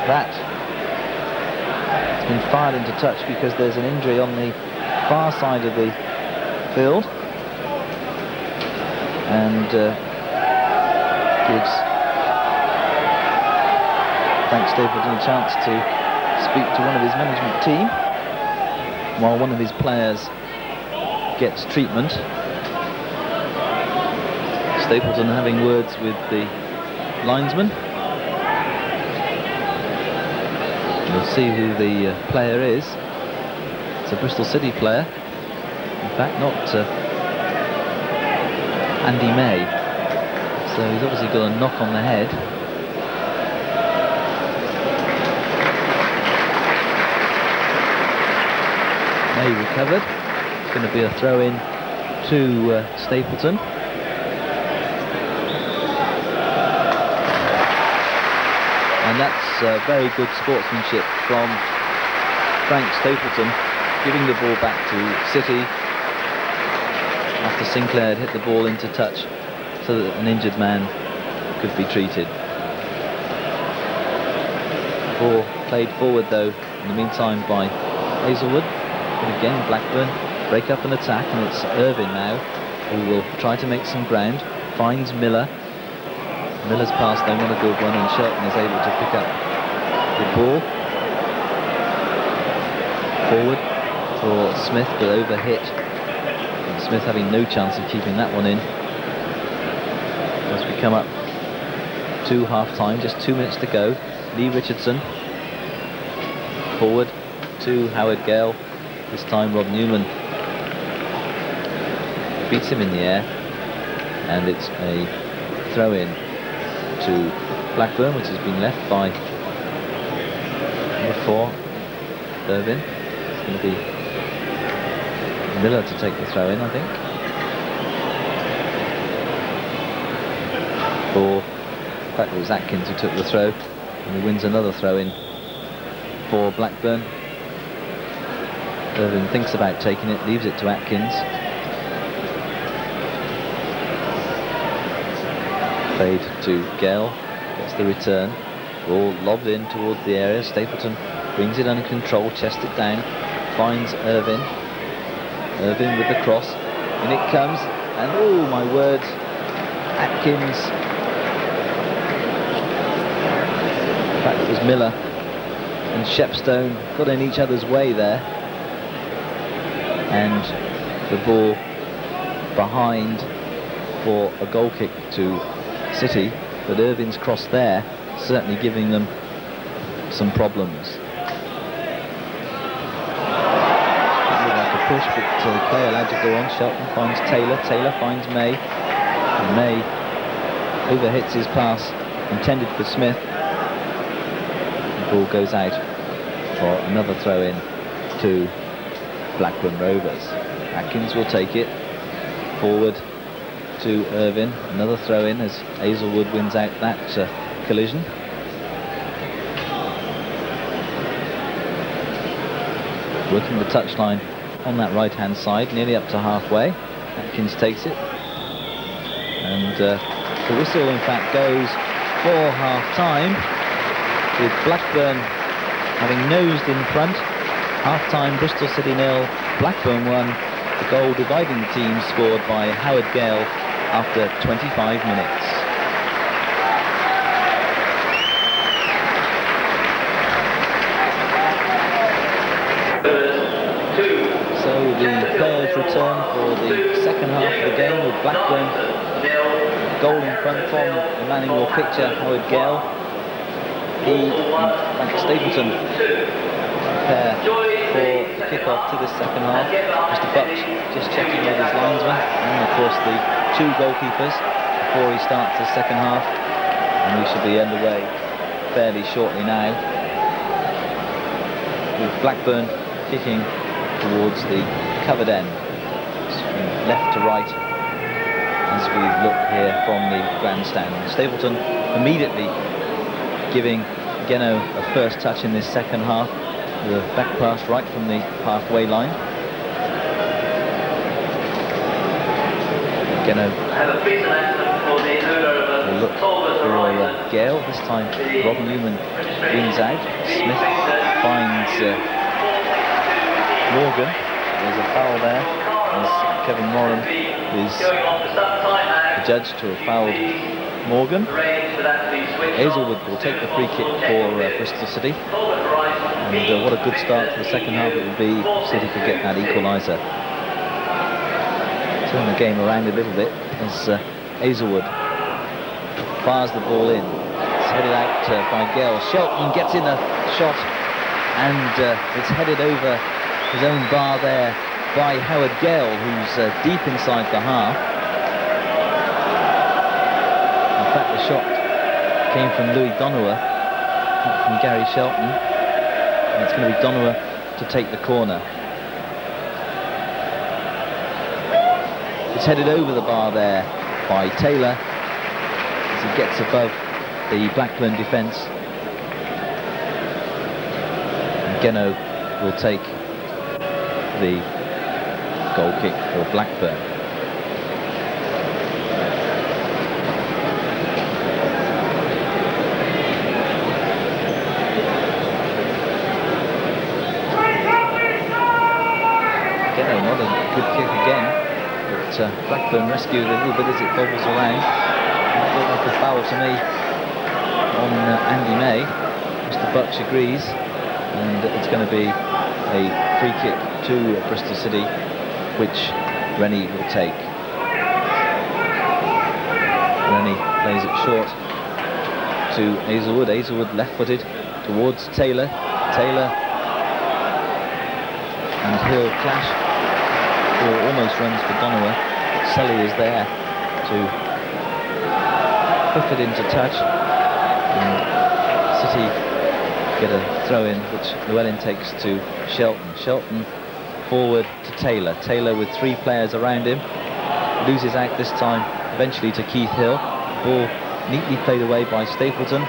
that has been fired into touch because there's an injury on the far side of the field, and gives Frank Stapleton a chance to speak to one of his management team. while one of his players gets treatment. Stapleton having words with the linesman. We'll see who the player is. It's a Bristol City player. In fact, not Andy May. So he's obviously got a knock on the head. May recovered. It's going to be a throw in to Stapleton. And that's very good sportsmanship from Frank Stapleton, giving the ball back to City after Sinclair had hit the ball into touch so that an injured man could be treated. Ball played forward though in the meantime by Aizlewood. And again Blackburn break up an attack, and it's Irvine now who will try to make some ground. Finds Miller. Miller's pass though not a good one, and Shelton is able to pick up the ball. Forward for Smith, but overhit. And Smith having no chance of keeping that one in. As we come up to half-time, just 2 minutes to go. Lee Richardson forward to Howard Gale. This time Rob Newman beats him in the air, and it's a throw-in to Blackburn, which has been left by number 4, Irvine. It's going to be Miller to take the throw-in, I think. In fact, it was Atkins who took the throw, and he wins another throw-in for Blackburn. Irvine thinks about taking it, leaves it to Atkins. Played to Gale, gets the return. Ball lobbed in towards the area. Stapleton brings it under control, chests it down, finds Irvine. Irvine with the cross, and it comes, and oh my word, Atkins. In fact, it was Miller and Shepstone got in each other's way there, and the ball behind for a goal kick to City, but Irvine's cross there certainly giving them some problems. It looked like a push, but the player allowed to go on. Shelton finds Taylor, Taylor finds May, and May overhits his pass intended for Smith. The ball goes out for another throw-in to Blackburn Rovers. Atkins will take it forward to Irvine. Another throw-in as Aizlewood wins out that collision. Working the touchline on that right-hand side, nearly up to halfway. Atkins takes it, and the whistle in fact goes for half-time, with Blackburn having nosed in front. Half-time, Bristol City 0, Blackburn 1. The goal dividing the team scored by Howard Gale after 25 minutes. So the players return for the second half of the game, with Blackburn goal in front from the man in your picture, Howard Gale. He and Frank Stapleton prepare for the kick-off to the second half. Mr. Butch just checking with his linesman, and of course the 2 goalkeepers before he starts the second half, and we should be underway fairly shortly now, with Blackburn kicking towards the covered end, left to right as we look here from the grandstand. Stapleton immediately giving Geno a first touch in this second half, the back pass right from the halfway line. Geno will look for Gale. This time Rob Newman wins out. Smith finds Morgan. There's a foul there, as Kevin Moran is adjudged to have fouled Morgan. Aizlewood will take the free kick for Bristol City. And what a good start to the second half it would be if City could get that equaliser. Turn the game around a little bit as Aizlewood fires the ball in. It's headed out by Gale. Shelton gets in a shot, and it's headed over his own bar there by Howard Gale, who's deep inside the half. In fact, the shot came from Louis Donowa, not from Gary Shelton. And it's going to be Donowa to take the corner. It's headed over the bar there by Taylor as he gets above the Blackburn defence. Geno will take the goal kick for Blackburn. Geno, not a good kick again, but Blackburn rescued a little bit as it bobbles around. That looked like a foul to me on Andy May. Mr. Butch agrees, and it's going to be a free kick to Bristol City, which Rennie will take. Rennie plays it short to Aizlewood. Aizlewood left-footed towards Taylor. Taylor and Hill clash. Ball almost runs for Donowa. Sully is there to puff it into touch. And City get a throw in, which Llewellyn takes to Shelton. Shelton forward to Taylor. Taylor with three players around him. Loses out this time, eventually to Keith Hill. Ball neatly played away by Stapleton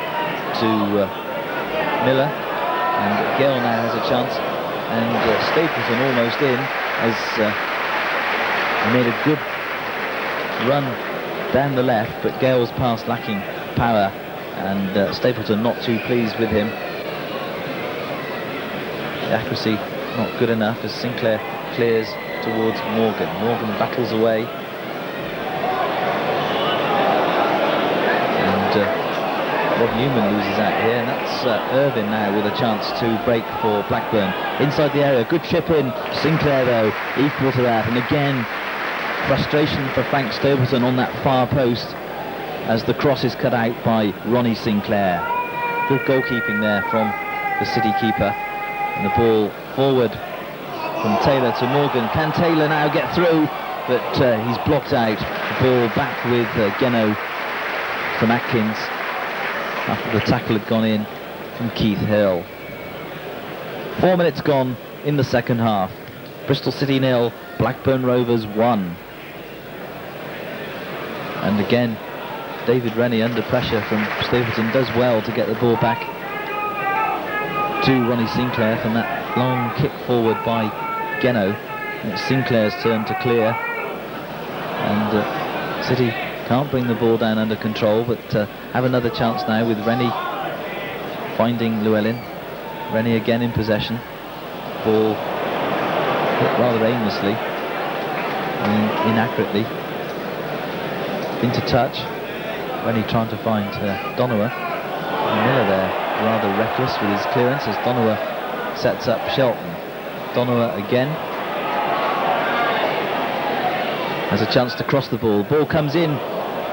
to Miller. And Gale now has a chance. And Stapleton almost in as he made a good run down the left, but Gale's pass lacking power, and Stapleton not too pleased with him. The accuracy not good enough as Sinclair clears towards Morgan. Morgan battles away, and Rob Newman loses out here, and that's Irvin now with a chance to break for Blackburn. Inside the area, good chip in. Sinclair though equal to that, and again frustration for Frank Stapleton on that far post as the cross is cut out by Ronnie Sinclair. Good goalkeeping there from the City keeper. And the ball forward from Taylor to Morgan. Can Taylor now get through? But he's blocked out. The ball back with Geno from Atkins after the tackle had gone in from Keith Hill. 4 minutes gone in the second half. Bristol City 0, Blackburn Rovers 1. And again, David Rennie under pressure from Stapleton does well to get the ball back to Ronnie Sinclair from that long kick forward by Geno. It's Sinclair's turn to clear, and City can't bring the ball down under control, but have another chance now with Rennie finding Llewellyn. Rennie again in possession. Ball hit rather aimlessly and inaccurately into touch. Rennie trying to find Donowa. And Miller there rather reckless with his clearance as Donowa sets up Shelton. Donowa again has a chance to cross the ball. Ball comes in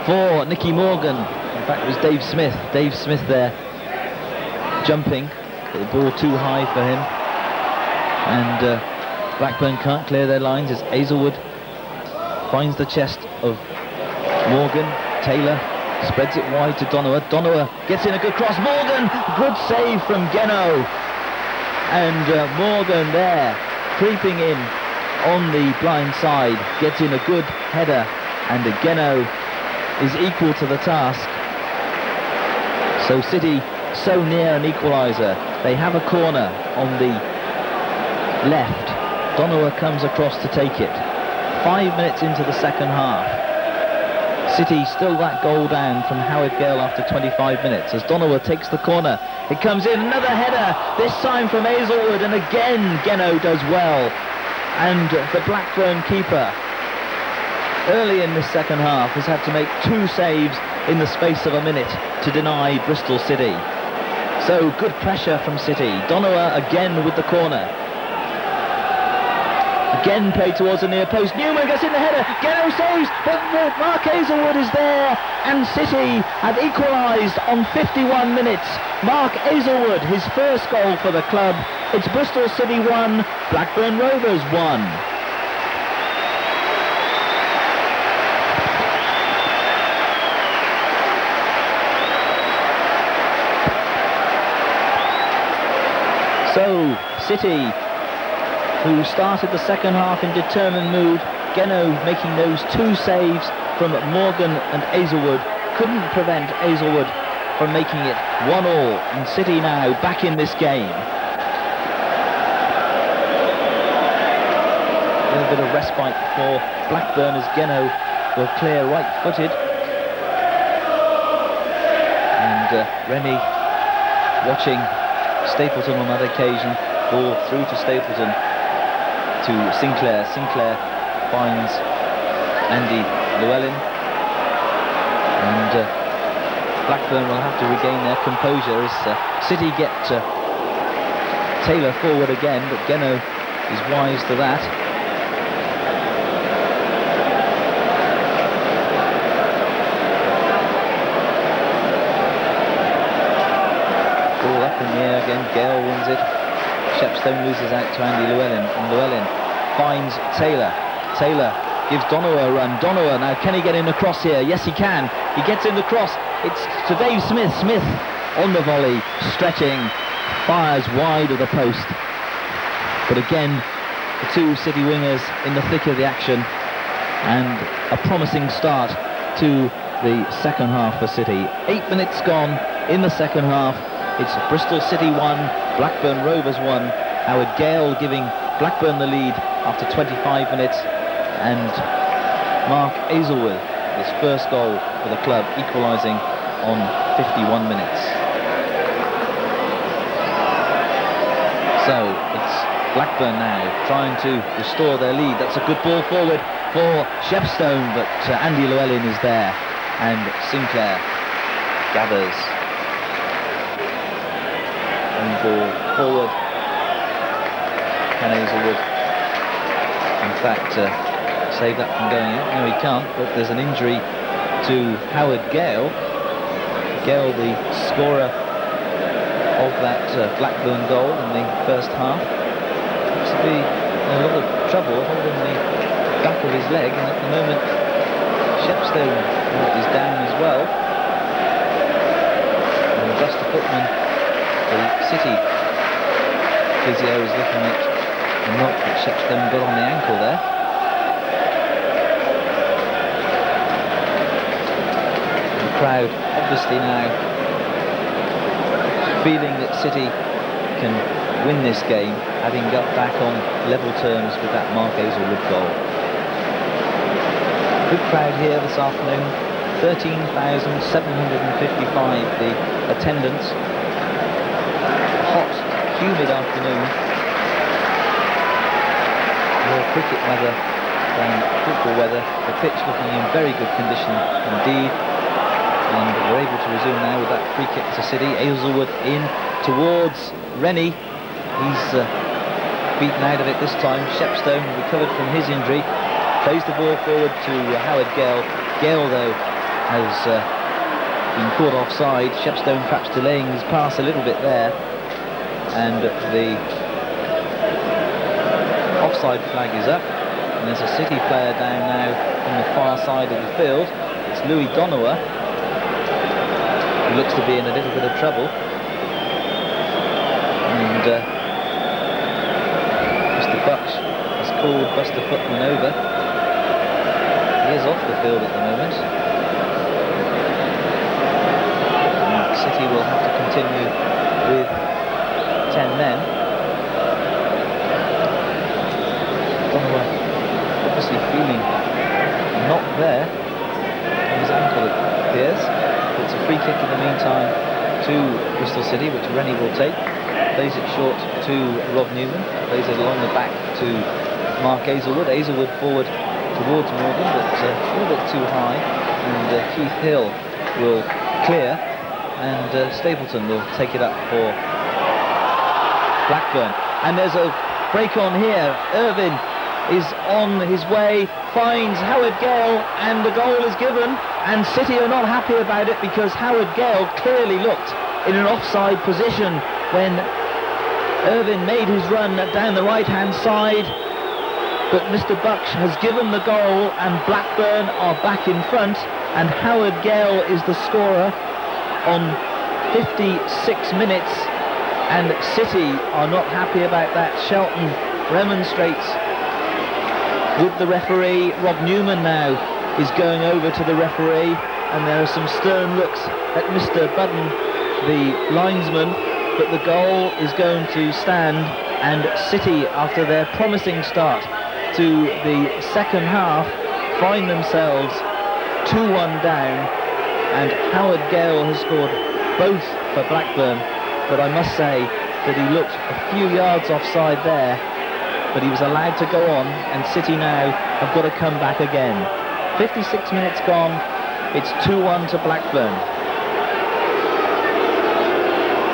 for Nicky Morgan. In fact, it was Dave Smith. Dave Smith there jumping, but the ball too high for him. And Blackburn can't clear their lines as Aizlewood finds the chest of Morgan. Taylor spreads it wide to Donowa. Donowa gets in a good cross. Morgan, good save from Geno. And Morgan there, creeping in on the blind side, gets in a good header, and Geno is equal to the task. So City so near an equaliser. They have a corner on the left. Donowa comes across to take it. 5 minutes into the second half. City still that goal down from Howard Gale after 25 minutes as Donowa takes the corner. It comes in, another header, this time from Aizlewood, and again Geno does well. And the Blackburn keeper, early in this second half, has had to make two saves in the space of a minute to deny Bristol City. So good pressure from City. Donowa again with the corner. Again played towards the near post. Newman gets in the header. Gale saves, but Mark Aizlewood is there, and City have equalised on 51 minutes. Mark Aizlewood, his first goal for the club. It's Bristol City 1, Blackburn Rovers 1. So, City, who started the second half in determined mood, Geno making those two saves from Morgan and Aizlewood, couldn't prevent Aizlewood from making it 1-1, and City now back in this game. A little bit of respite for Blackburn as Geno will clear right-footed. And Rennie watching Stapleton on that occasion, ball through to Stapleton to Sinclair. Sinclair finds Andy Llewellyn, and Blackburn will have to regain their composure as City get Taylor forward again, but Geno is wise to that. Ball up in the air again, Gale wins it. Shepstone loses out to Andy Llewellyn, and Llewellyn finds Taylor. Taylor gives Donowa a run. Donowa, now can he get in the cross here? Yes, he can. He gets in the cross. It's to Dave Smith. Smith on the volley, stretching, fires wide of the post. But again, the two City wingers in the thick of the action, and a promising start to the second half for City. 8 minutes gone in the second half. It's Bristol City 1, Blackburn Rovers 1. Howard Gale giving Blackburn the lead after 25 minutes, and Mark Aizlewood, his first goal for the club, equalising on 51 minutes. So it's Blackburn now trying to restore their lead. That's a good ball forward for Shepstone, but Andy Llewellyn is there, and Sinclair gathers. And ball forward. Can Aizlewood in fact save that from going out? No, he can't, but there's an injury to Howard Gale. Gale, the scorer of that Blackburn goal in the first half, looks to be in a lot of trouble holding the back of his leg, and at the moment Shepstone is down as well. And Buster Footman, the City physio, is looking at the knock that Shepstone got on the ankle there. The crowd obviously now feeling that City can win this game, having got back on level terms with that Mark Aizlewood goal. Good crowd here this afternoon, 13,755 the attendance. Hot, humid afternoon. More cricket weather than football weather. The pitch looking in very good condition indeed. And we're able to resume now with that free kick to City. Aizlewood in towards Rennie. He's beaten out of it this time. Shepstone recovered from his injury. Plays the ball forward to Howard Gale. Gale, though, has been caught offside. Shepstone perhaps delaying his pass a little bit there. And the offside flag is up. And there's a City player down now on the far side of the field. It's Louis Donowa, who looks to be in a little bit of trouble. And Mr. Bucks has called Buster Footman over. He is off the field at the moment. And City will have to continue with 10 men. Donowa obviously feeling not there on his ankle, it appears. It's a free kick in the meantime to Bristol City, which Rennie will take. Plays it short to Rob Newman. Plays it along the back to Mark Aizlewood. Aizlewood forward towards Morgan, but a little bit too high. And Keith Hill will clear, and Stapleton will take it up for Blackburn. And there's a break on here. Irvine is on his way, finds Howard Gale, and the goal is given. And City are not happy about it because Howard Gale clearly looked in an offside position when Irvine made his run down the right-hand side. But Mr. Bucks has given the goal, and Blackburn are back in front, and Howard Gale is the scorer on 56 minutes. And City are not happy about that. Shelton remonstrates with the referee. Rob Newman now is going over to the referee, and there are some stern looks at Mr. Budden, the linesman, but the goal is going to stand, and City, after their promising start to the second half, find themselves 2-1 down, and Howard Gale has scored both for Blackburn. But I must say that he looked a few yards offside there, but he was allowed to go on, and City now have got to come back again. 56 minutes gone, it's 2-1 to Blackburn.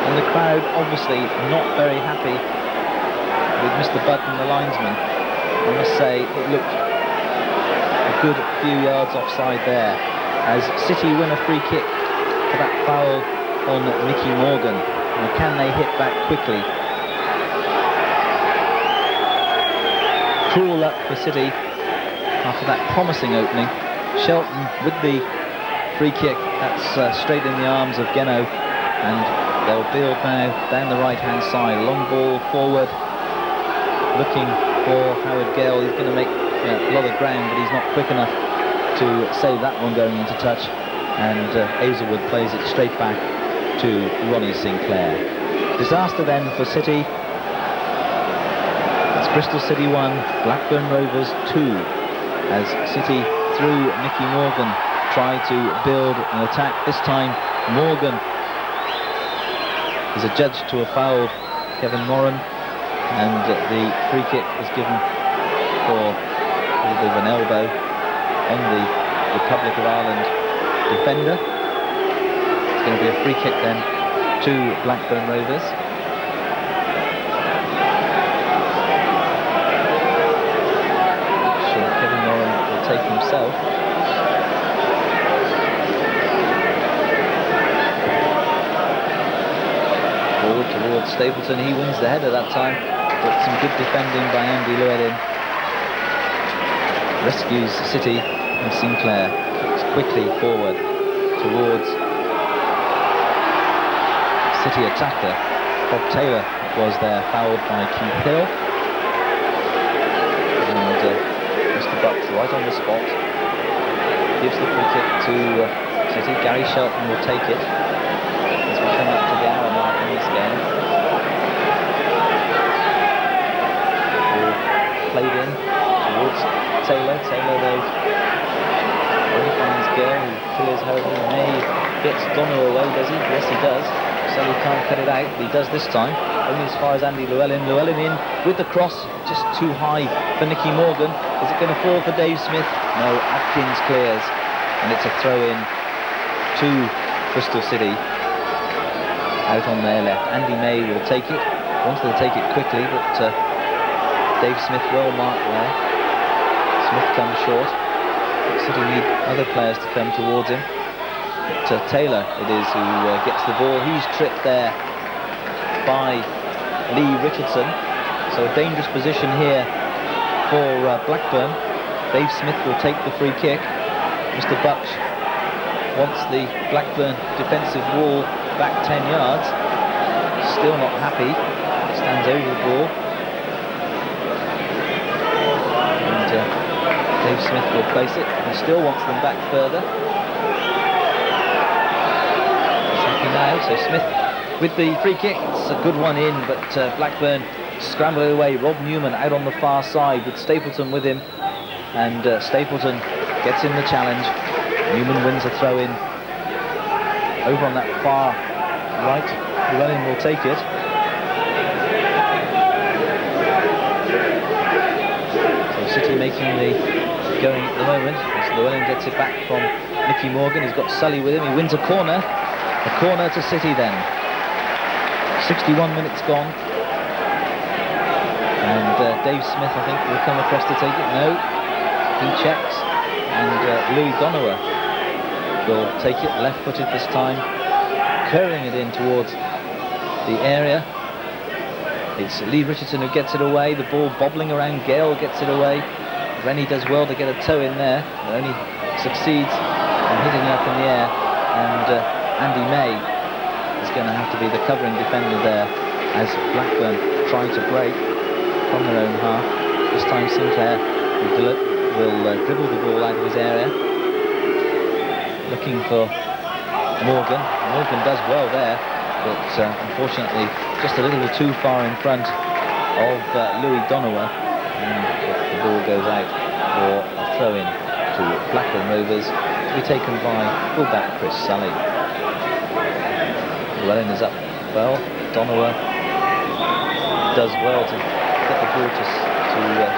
And the crowd obviously not very happy with Mr. Button, the linesman. I must say it looked a good few yards offside there, as City win a free kick for that foul on Mickey Morgan. And can they hit back quickly? Cruel luck for City after that promising opening. Shelton with the free kick, that's straight in the arms of Geno, and they'll build now down the right-hand side. Long ball forward, looking for Howard Gale. He's going to make a lot of ground, but he's not quick enough to save that one going into touch. And Aizlewood plays it straight back to Ronnie Sinclair. Disaster then for City. It's Bristol City 1, Blackburn Rovers 2, as City through Mickey Morgan try to build an attack. This time Morgan is adjudged to have fouled Kevin Moran, and the free kick is given for a little bit of an elbow on the Republic of Ireland defender. It's going to be a free kick then to Blackburn Rovers. Sure, Kevin Moran will take himself. Forward towards Stapleton. He wins the header that time, but some good defending by Andy Llewellyn. Rescues City, and Sinclair kicks quickly forward towards City attacker. Bob Taylor was there, fouled by Keith Hill. And Mr. Bucks right on the spot gives the free kick to City. Gary Shelton will take it as we come up to the hour mark in this game. Ball played in towards Taylor. Taylor though only finds Gale, who clears home. May gets Donner away, does he? Yes, he does. So he can't cut it out, but he does this time. Only as far as Andy Llewellyn. Llewellyn in with the cross, just too high for Mickey Morgan. Is it going to fall for Dave Smith? No, Atkins clears, and it's a throw-in to Bristol City. Out on their left. Andy May will take it. Wanted to take it quickly, but Dave Smith well marked there. Smith comes short. City need other players to come towards him. But Taylor it is who gets the ball. He's tripped there by Lee Richardson. So a dangerous position here for Blackburn. Dave Smith will take the free kick. Mr. Bucks wants the Blackburn defensive wall back 10 yards. Still not happy. Stands over the ball. And Dave Smith will place it. He still wants them back further. Now, so Smith with the free kick. It's a good one in, but Blackburn scramble away. Rob Newman out on the far side with Stapleton with him, and Stapleton gets in the challenge. Newman wins a throw-in over on that far right. Llewellyn will take it. So City making the going at the moment as Llewellyn gets it back from Mickey Morgan. He's got Sully with him. He wins a corner. A corner to City then. 61 minutes gone. And Dave Smith, I think, will come across to take it. No, he checks. And Louis Donowa will take it, left-footed this time, curling it in towards the area. It's Lee Richardson who gets it away. The ball bobbling around. Gale gets it away. Rennie does well to get a toe in there, but only succeeds in hitting it up in the air. And Andy May is going to have to be the covering defender there as Blackburn try to break from their own half. This time Sinclair will dribble the ball out of his area, looking for Morgan. Morgan does well there, but unfortunately just a little too far in front of Louis Donowa, and the ball goes out for a throw-in to Blackburn Rovers, to be taken by fullback Chris Sully. Llewellyn is up well. Donowa does well to get the ball to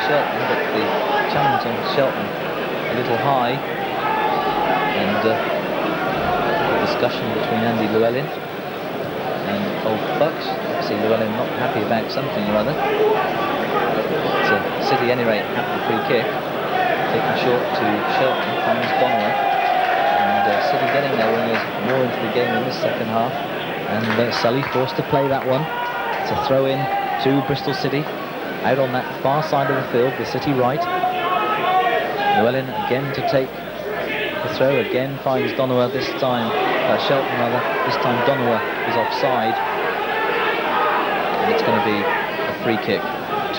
Shelton, but the challenge on Shelton a little high, and a discussion between Andy Llewellyn and Old Bucks. See Llewellyn not happy about something or other. But City, any rate, have the free kick. Taken short to Shelton, finds Donowa. And City getting their wingers more into the game in this second half. And Sully forced to play that one. It's a throw in to Bristol City. Out on that far side of the field, the City right. Llewellyn again to take the throw, again finds Donowa, this time, Shelton rather, this time Donowa is offside. And it's going to be a free kick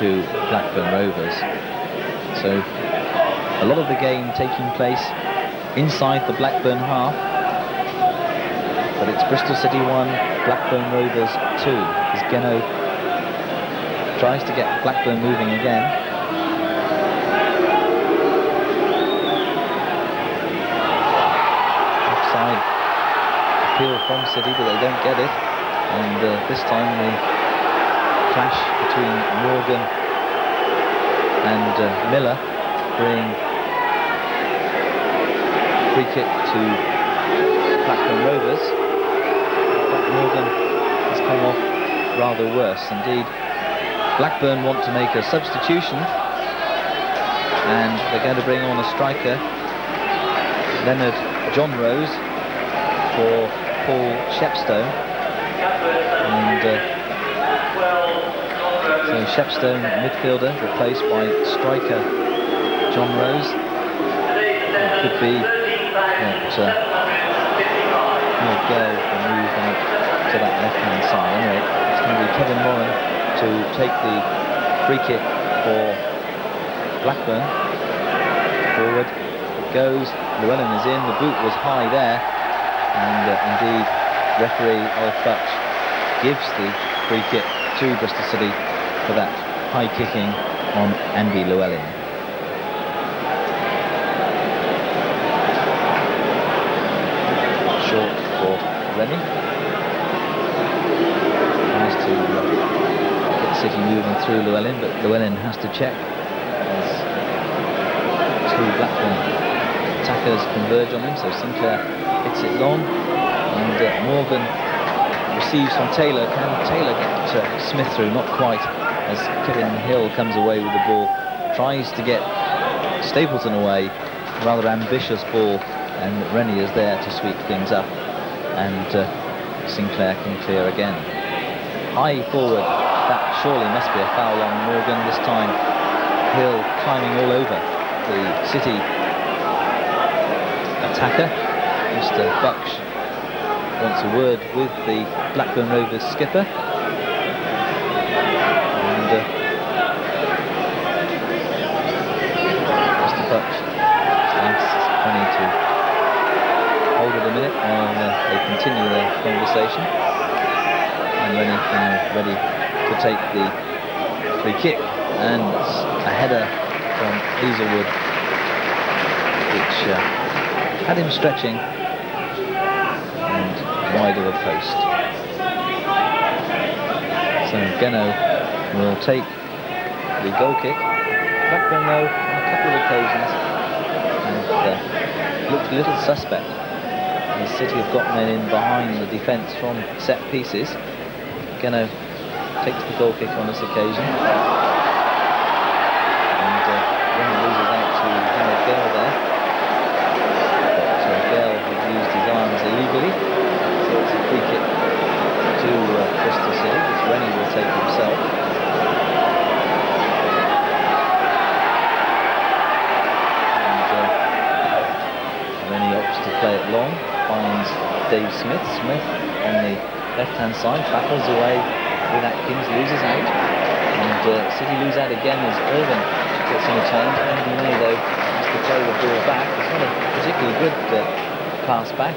to Blackburn Rovers. So a lot of the game taking place inside the Blackburn half, but it's Bristol City 1, Blackburn Rovers 2, as Geno tries to get Blackburn moving again. Offside appeal from City, but they don't get it, and this time the clash between Morgan and Miller bring free kick to Blackburn Rovers. But Morgan has come off rather worse indeed. Blackburn want to make a substitution, and they're going to bring on a striker, Leonard John Rose, for Paul Shepstone. And so Shepstone, midfielder, replaced by striker John Rose. It could be that Gale will move out to that left-hand side. Anyway, it's going to be Kevin Moran to take the free kick for Blackburn. Forward it goes. Llewellyn is in. The boot was high there, and indeed referee Ulf Butch gives the free kick to Bristol City for that high kicking on Andy Llewellyn. Short for Rennie. Tries to get City moving through Llewellyn, but Llewellyn has to check as two Blackburn attackers converge on him, so Sinclair hits it long, and Morgan receives from Taylor. Can Taylor get Smith through? Not quite, as Kevin Hill comes away with the ball, tries to get Stapleton away. Rather ambitious ball, and Rennie is there to sweep things up, and Sinclair can clear again. High forward, that surely must be a foul on Morgan this time. Hill climbing all over the City attacker. Mr. Bucks wants a word with the Blackburn Rovers skipper, and Mr. Bucks asks Rennie to hold it a minute while they continue their conversation, and Rennie now ready to take the free kick, and a header from Aizlewood which had him stretching and wide of a post. So Geno will take the goal kick. Blackburn though on a couple of occasions have looked a little suspect. The City have got men in behind the defence from set pieces. Geno takes the goal kick on this occasion. And Rennie loses out to Gale there. But Gale had used his arms illegally. So it's a free kick to Bristol City, which Rennie will take himself. To play it long, finds Dave Smith. Smith on the left-hand side, battles away with Atkins, loses out, and City lose out again as Irvin gets in a change. Andy May, though, has to play the ball back. It's not a particularly good pass back,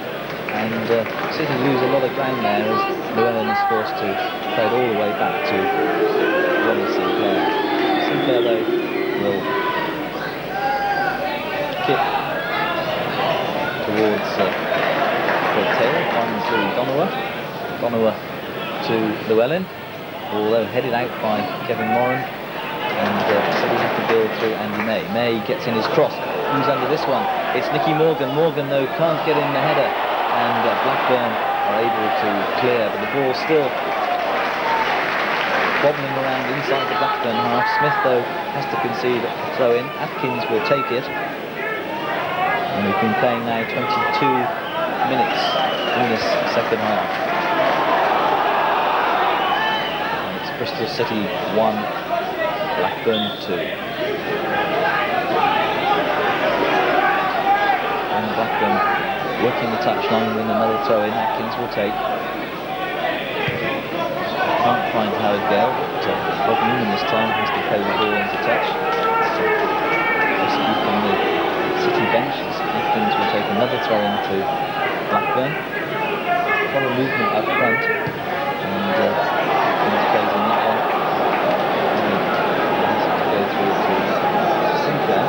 and City lose a lot of ground there as Llewellyn is forced to play it all the way back to Ronnie Sinclair. Sinclair, though, will kick towards Bob Taylor, finds Louis Donowa to Llewellyn, although headed out by Kevin Moran, and City have to build through Andy May. May gets in his cross. Who's under this one? It's Nicky Morgan. Morgan, though, can't get in the header, and Blackburn are able to clear, but the ball still bobbling around inside the Blackburn half. Smith, though, has to concede a throw in. Atkins will take it. And we've been playing now 22 minutes in this second half. And it's Bristol City 1, Blackburn 2. And Blackburn working the touchline with another throw in. Atkins will take. Can't find Howard Gale, but Bob Newman this time has to play the ball into touch. Rescue from the City bench. Atkins will take another throw into Blackburn. Quite a movement up front, and Atkins plays in that one. He has to go through to Sinclair.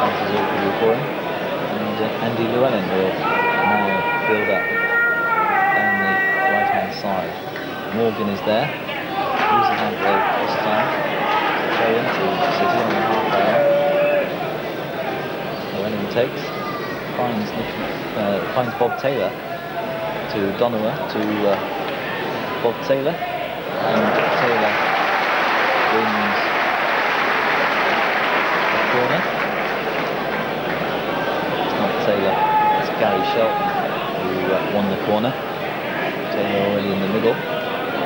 That is awkwardly for him. And Andy Llewellyn will now build up down the right-hand side. Morgan is there. Loses the handball this time. Throw into City on the half-hour. Llewellyn takes, finds Bob Taylor to Donowa to Bob Taylor, and Taylor wins the corner. It's not Taylor, it's Gary Shelton who won the corner. Taylor already in the middle,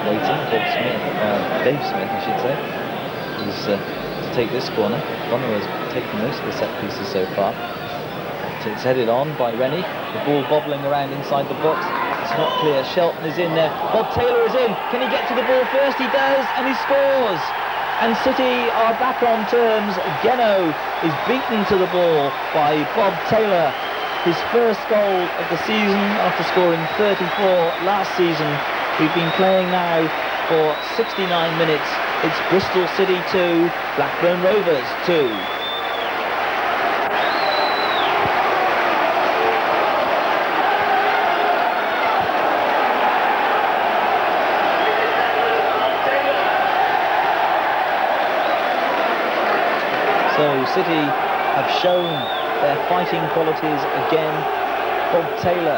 waiting. Dave Smith, I should say, is to take this corner. Donowa's taken most of the set pieces so far. It's headed on by Rennie. The ball bobbling around inside the box. It's not clear. Shelton is in there. Bob Taylor is in. Can he get to the ball first? He does, and he scores. And City are back on terms. Geno is beaten to the ball by Bob Taylor. His first goal of the season after scoring 34 last season. We've been playing now for 69 minutes. It's Bristol City 2, Blackburn Rovers 2. So City have shown their fighting qualities again. Bob Taylor,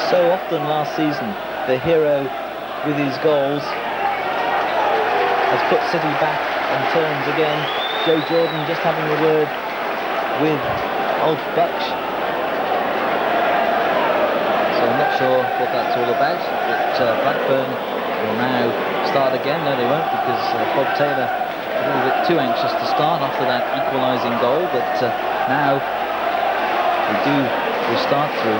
so often last season the hero with his goals, has put City back on terms again. Joe Jordan just having a word with Ulf Butch. So I'm not sure what that's all about, but Blackburn will now start again. No, they won't, because Bob Taylor a little bit too anxious to start after that equalising goal, but now we do restart through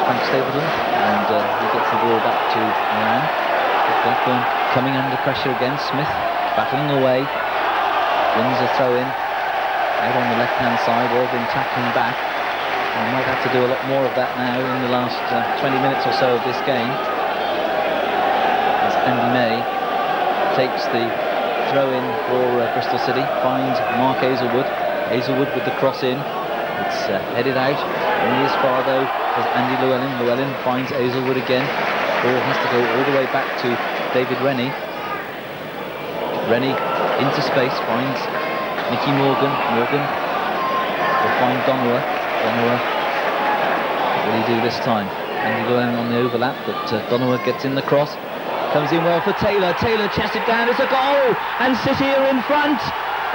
Frank Stapleton, and he gets the ball back to Ryan. Blackburn coming under pressure again. Smith battling away, wins a throw in out on the left hand side. Irvin tackling back. We might have to do a lot more of that now in the last 20 minutes or so of this game, as Andy May takes the throw in for Bristol City, finds Mark Aizlewood. Aizlewood with the cross in. It's headed out, only as far though as Andy Llewellyn. Llewellyn finds Aizlewood again. Ball has to go all the way back to David Rennie. Rennie into space, finds Nicky Morgan. Morgan find Donowa. Donowa, what will he do this time? Andy Llewellyn on the overlap, but Donowa gets in the cross. Comes in well for Taylor. Taylor chested down, it's a goal! And City are in front!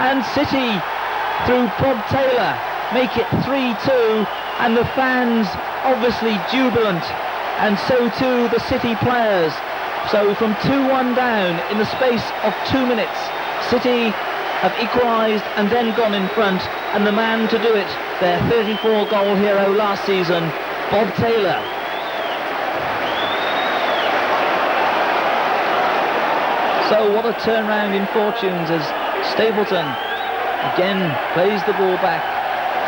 And City, through Bob Taylor, make it 3-2, and the fans obviously jubilant, and so too the City players. So from 2-1 down in the space of 2 minutes, City have equalised and then gone in front, and the man to do it, their 34-goal hero last season, Bob Taylor. So what a turnaround in fortunes as Stapleton again plays the ball back,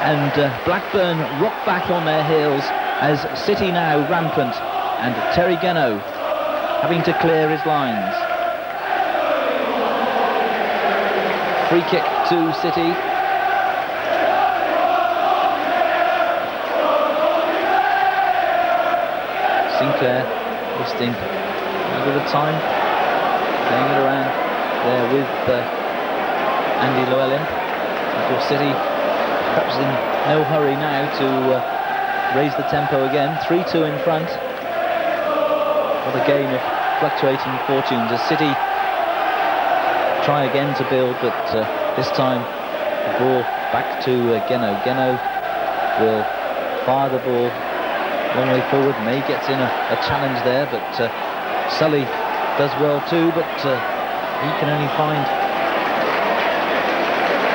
and Blackburn rock back on their heels as City now rampant, and Terry Geno having to clear his lines. Free kick to City. Sinclair wasting a bit of time, playing it around there with Andy Llewellyn. Of course, City perhaps in no hurry now to raise the tempo again. 3-2 in front. What a game of fluctuating fortunes as City try again to build, but this time the ball back to Geno. Geno will fire the ball long way forward. May gets in a challenge there, but Sully does well too, but he can only find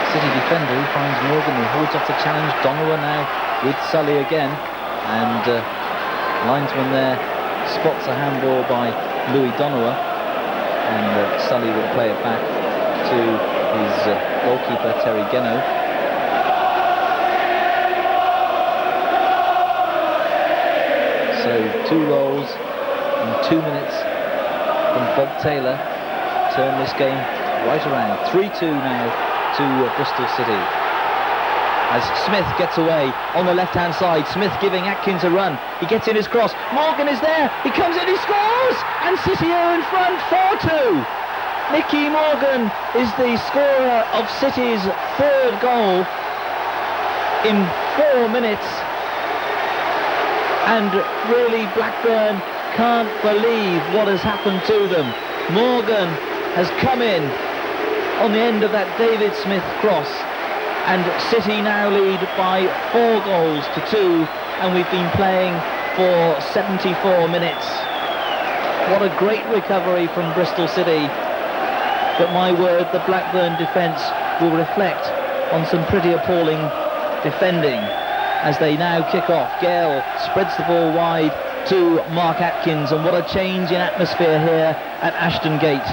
City defender. He finds Morgan, who holds off the challenge. Donowa now with Sully again, and linesman there spots a handball by Louis Donowa, and Sully will play it back to his goalkeeper Terry Geno. So 2 goals in 2 minutes from Bob Taylor turn this game right around. 3-2 now to Bristol City. As Smith gets away on the left-hand side, Smith giving Atkins a run. He gets in his cross. Morgan is there. He comes in, he scores! And City are in front, 4-2. Nicky Morgan is the scorer of City's 3rd goal in 4 minutes. And really, Blackburn can't believe what has happened to them. Morgan has come in on the end of that David Smith cross, and City now lead by 4-2, and we've been playing for 74 minutes. What a great recovery from Bristol City, but my word, the Blackburn defence will reflect on some pretty appalling defending as they now kick off. Gale spreads the ball wide to Mark Atkins, and what a change in atmosphere here at Ashton Gate.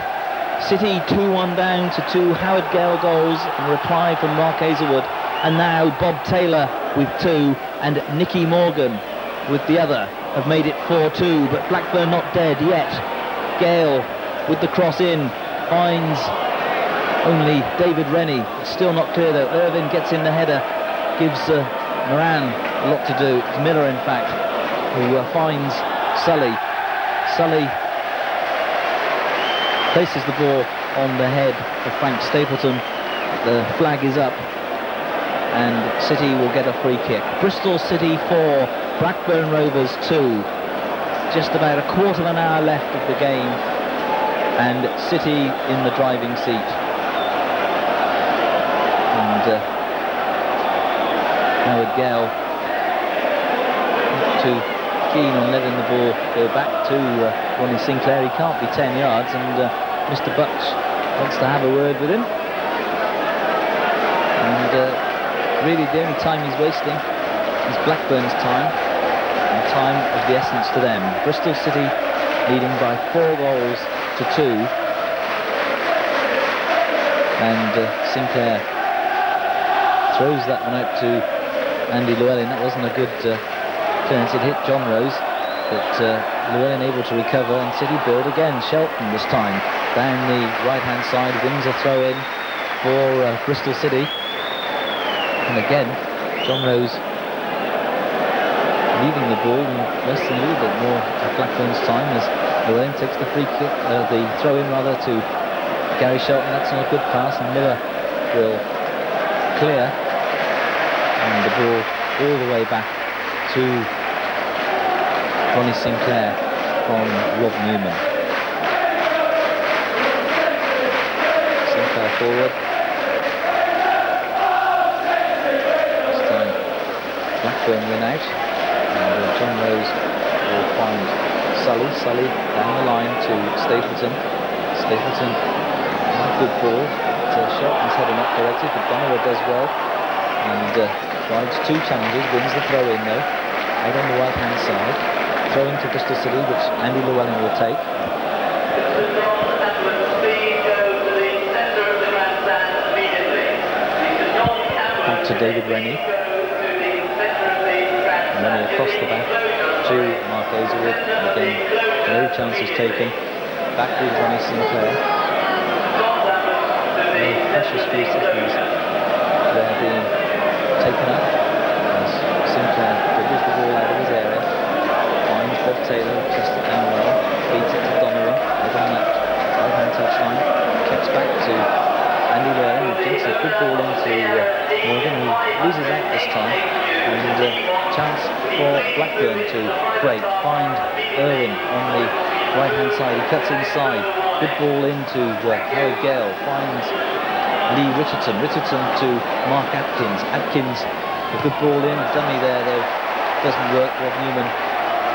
City 2-1 down to 2 Howard Gale goals in reply from Mark Aizlewood, and now Bob Taylor with 2 and Nicky Morgan with the other have made it 4-2, but Blackburn not dead yet. Gale with the cross in finds only David Rennie. It's still not clear though. Irvin gets in the header, gives Moran a lot to do. It's Miller in fact who finds Sully. Sully places the ball on the head of Frank Stapleton. The flag is up and City will get a free kick. Bristol City 4, Blackburn Rovers 2. Just about a quarter of an hour left of the game and City in the driving seat. And Howard Gale not too keen on letting the ball go back to Ronnie Sinclair. He can't be 10 yards, and Mr. Butch wants to have a word with him. And really the only time he's wasting is Blackburn's time, and time of the essence to them. Bristol City leading by 4-2, and Sinclair throws that one out to Andy Llewellyn. That wasn't a good clearance. It hit John Rose, but Llewellyn able to recover, and City build again. Shelton this time down the right-hand side, wins a throw-in for Bristol City. And again, John Rose leaving the ball and wasting a little bit more of Blackburn's time as Llewellyn takes the free kick, the throw-in rather, to Gary Shelton. That's not a good pass, and Miller will clear. And the ball all the way back to Ronnie Sinclair from Rob Newman. Sinclair forward. This time Blackburn win out. And John Rose will find Sully down the line to Stapleton. Stapleton, good ball. Shelton's heading up directed, but Donowa does well. And rides two challenges, wins the throw-in though, out on the right-hand side. Throwing to Bristol City, which Andy Llewellyn will take. Back to David Rennie. Rennie across the back to Mark Aizlewood. Again, no chances taken. Back with Ronnie Sinclair. Precious few seconds they're being taken up as Sinclair dribbles the ball out of his area, finds Bob Taylor, tests it down well, feeds it to Donowa over on that right-hand touchline, kicks back to Andy Llewellyn, who jinks a good ball into Morgan, who loses out this time, and chance for Blackburn to break, find Irwin on the right-hand side, he cuts inside, good ball into Howard Gale, finds Lee Richardson to Mark Atkins. Atkins, a good ball in, dummy there though, doesn't work. Rob Newman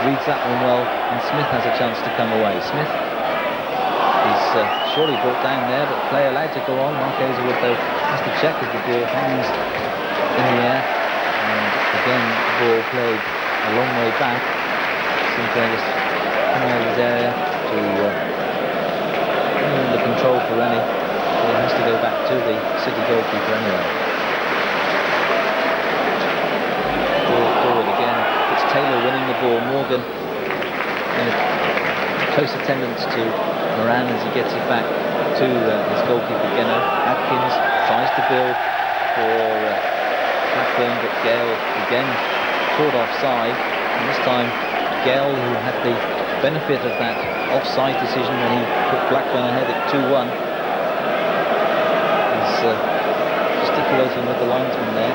reads that one well, and Smith has a chance to come away. Smith is surely brought down there, but play allowed to go on. Mark Aizlewood though has to check as the ball hangs in the air, and again the ball played a long way back. Sinclair just coming out of his area to the control for Rennie. It has to go back to the City goalkeeper anyway. Ball forward again. It's Taylor winning the ball. Morgan in a close attendance to Moran as he gets it back to his goalkeeper Genno. Atkins tries to build for Blackburn, but Gale again caught offside. And this time Gale, who had the benefit of that offside decision when he put Blackburn ahead at 2-1, gesticulating with the linesman there,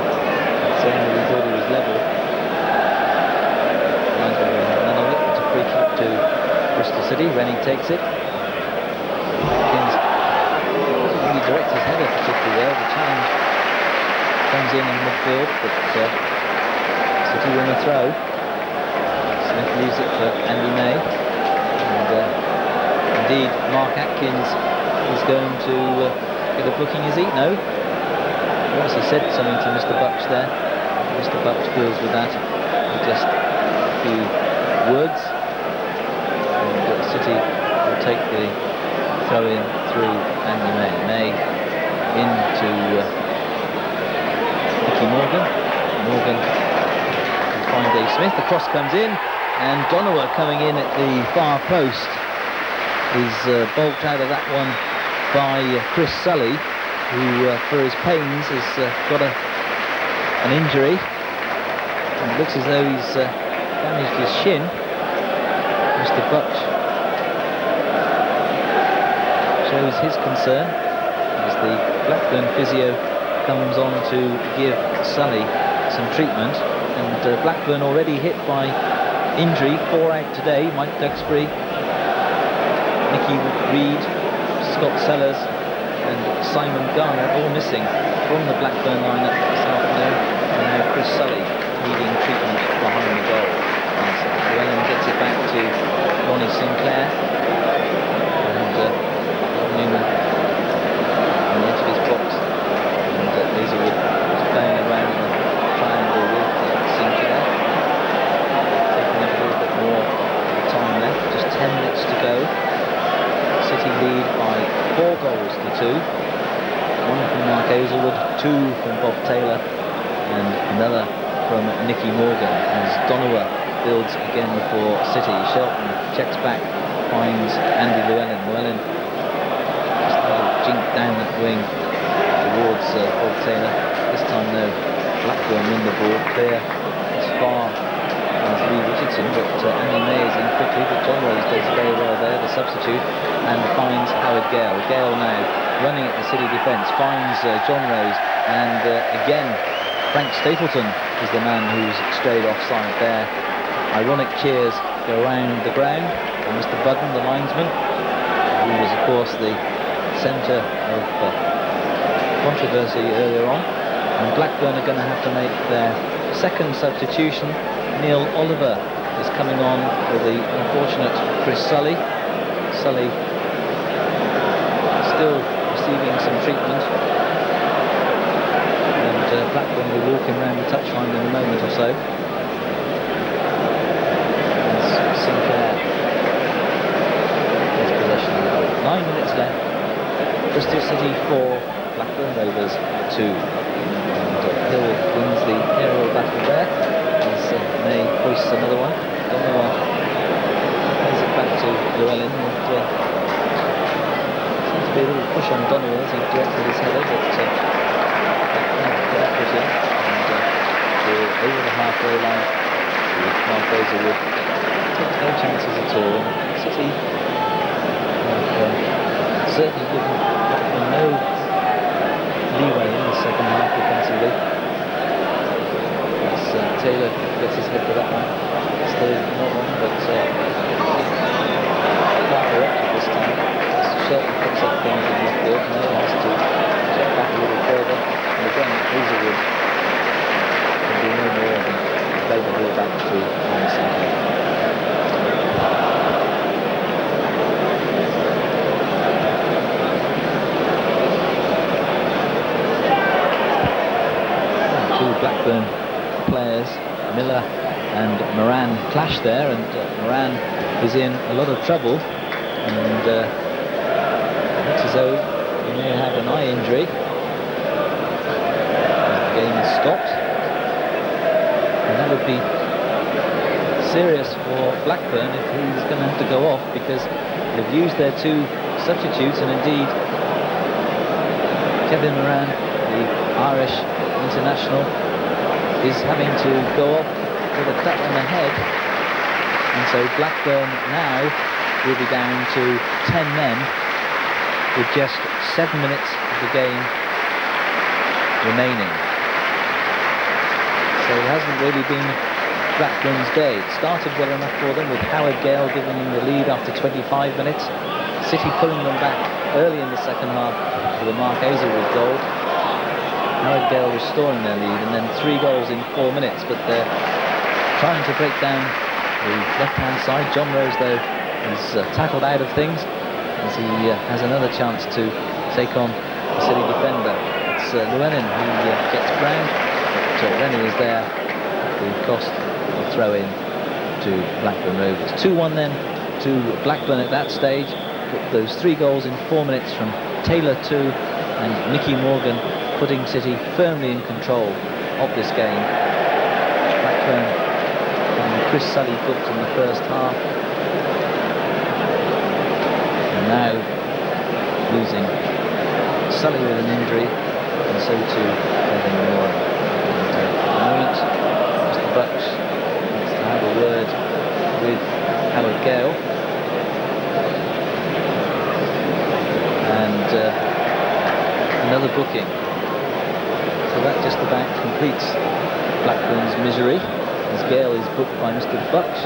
saying that he thought he was level. Linesman will have none of it. It's a free kick to Bristol City. Rennie takes it. Atkins doesn't really direct his header particularly well. The challenge comes in midfield, but City win the throw. Smith leaves it for Andy May. And indeed, Mark Atkins is going to get a booking, is he? No. He obviously said something to Mr. Bucks there. Mr. Bucks deals with that. Just a few words. And City will take the throw in through Andy May. May into Nicky Morgan. Morgan will find Dave Smith. The cross comes in, and Donowa coming in at the far post is bulked out of that one by Chris Sully, who for his pains has got an injury, and it looks as though he's damaged his shin. Mr. Butch shows his concern as the Blackburn physio comes on to give Sully some treatment, and Blackburn already hit by injury, 4 out today. Mike Duxbury, Nicky Reid, Scott Sellers and Simon Garner all missing from the Blackburn lineup this afternoon, and now Chris Sully needing treatment behind the goal. As Llewellyn gets it back to Ronnie Sinclair, and Newman on the edge of his box, and Aizlewood is playing around in a triangle with Sinclair, taking a little bit more time left, just 10 minutes to go. City lead by 4 goals to 2. 1 from Mark Aizlewood, 2 from Bob Taylor, and another from Nicky Morgan as Donowa builds again for City. Shelton checks back, finds Andy Llewellyn. Llewellyn just a little jink down that wing towards Bob Taylor. This time though, Blackburn win the ball clear as far as Lee Richardson, but Andy May is in quickly, but John Rose does very well there, the substitute, and finds Howard Gale. Gale now running at the City defence, finds John Rose, and again Frank Stapleton is the man who's strayed offside there. Ironic cheers go around the ground for Mr. Budden, the linesman, who was, of course, the centre of controversy earlier on. And Blackburn are going to have to make their second substitution. Neil Oliver is coming on for the unfortunate Chris Sully. Sully still receiving some treatment. Blackburn will walk him around the touchline in a moment or so. As Sinclair gets possession of the ball. 9 minutes left. Bristol City 4, Blackburn Rovers 2. And Hill wins the aerial battle there. As May hoists another one. Donovan plays it back to Llewellyn. And, seems to be a little push on Donovan as he directed his header, but and over the halfway line with Mark Aizlewood. Takes no chances at all. City certainly given no leeway in the second half defensively. As Taylor gets his head for that one. Still not wrong, but quite direct at this time. Shelton picks up things in midfield and now has to check back a little further. And again, Aizlewood can do no more than play the ball back to Ryan Sinclair. Two Blackburn players, Miller and Moran, clash there, and Moran is in a lot of trouble, and looks as though he may have an eye injury. The game is stopped, and that would be serious for Blackburn if he's going to have to go off, because they've used their two substitutes, and indeed Kevin Moran, the Irish international, is having to go off with a cut on the head, and so Blackburn now will be down to 10 men with just 7 minutes of the game remaining. So it hasn't really been Blackburn's day. It started well enough for them, with Howard Gale giving them the lead after 25 minutes. City pulling them back early in the second half with a Mark Aizlewood goal. Howard Gale restoring their lead, and then 3 goals in 4 minutes, but they're trying to break down the left-hand side. John Rose, though, is tackled out of things as he has another chance to take on the City defender. It's Llewellyn who gets ground, but Rennie is there at the cost of throw-in to Blackburn Rovers. 2-1 then to Blackburn at that stage, but those 3 goals in 4 minutes from Taylor 2 and Mickey Morgan putting City firmly in control of this game. Blackburn having Chris Sully booked in the first half, and now losing Sully with an injury, and so too Kevin Moore. And at the moment, Mr. Bucks wants to have a word with Howard Gale, and another booking. So that just about completes Blackburn's misery, as Gale is booked by Mr. Bucks.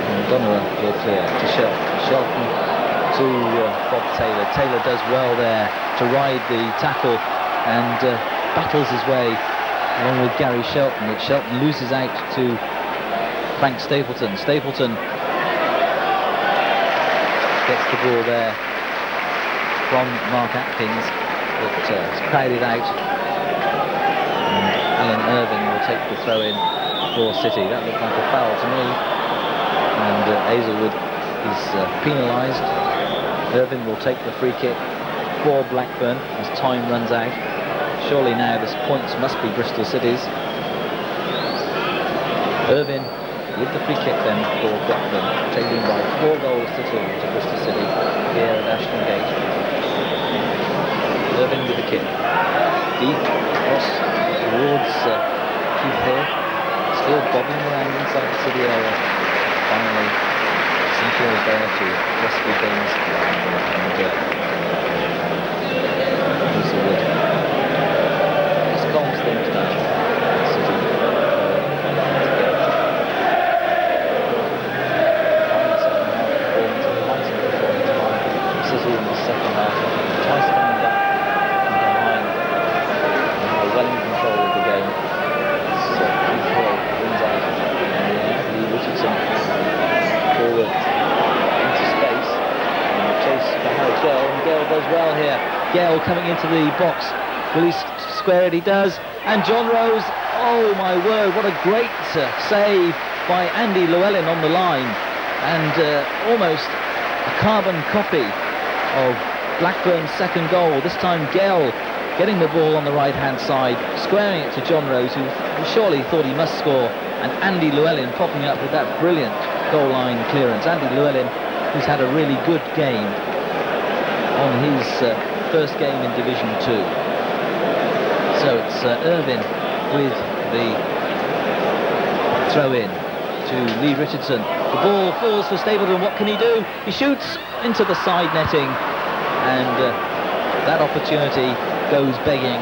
And Donovan will clear to Shelton. Shelton to Bob Taylor. Taylor does well there to ride the tackle and battles his way along with Gary Shelton, but Shelton loses out to Frank Stapleton. Stapleton gets the ball there from Mark Atkins, but it's crowded out, and Alan Irving will take the throw in for City. That looked like a foul to me, and Aizlewood is penalised. Irving will take the free kick for Blackburn as time runs out. Surely now the points must be Bristol City's. Irving with the free kick then for Blackburn, trailing by 4 goals to 2 to Bristol City here at Ashton Gate. Irving with the kick, deep across towards Keith Hill, still bobbing around inside the City area. Finally, Sinclair is there to rescue things, and Aizlewood is forward into space. And chase for Harry Gale, and Gale does well here. Gale coming into the box. Will he square it? He does. And John Rose, oh my word, what a great save by Andy Llewellyn on the line. And almost a carbon copy of Blackburn's second goal. This time Gale getting the ball on the right-hand side, squaring it to John Rose, who surely thought he must score, and Andy Llewellyn popping up with that brilliant goal line clearance. Andy Llewellyn, who's had a really good game on his first game in Division 2. So it's Irvine with the throw-in to Lee Richardson. The ball falls for Stapleton. What can he do? He shoots into the side netting, and that opportunity goes begging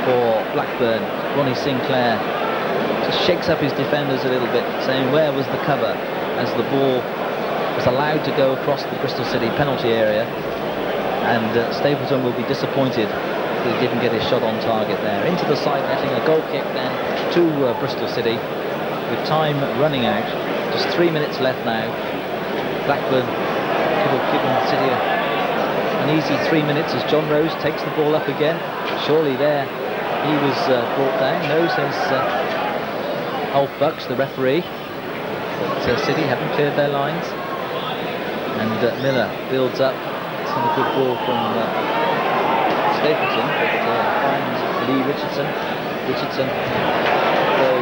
for Blackburn. Ronnie Sinclair just shakes up his defenders a little bit, saying where was the cover, as the ball was allowed to go across the Bristol City penalty area. And Stapleton will be disappointed that he didn't get his shot on target there. Into the side netting, a goal kick then to Bristol City, with time running out. Just 3 minutes left now. Blackburn could have given City an easy 3 minutes as John Rose takes the ball up again. Surely there he was brought down. No, says Alf Bucks, the referee. But City haven't cleared their lines. And Miller builds up. It's a good ball from Stapleton, but finds Lee Richardson. Richardson, though,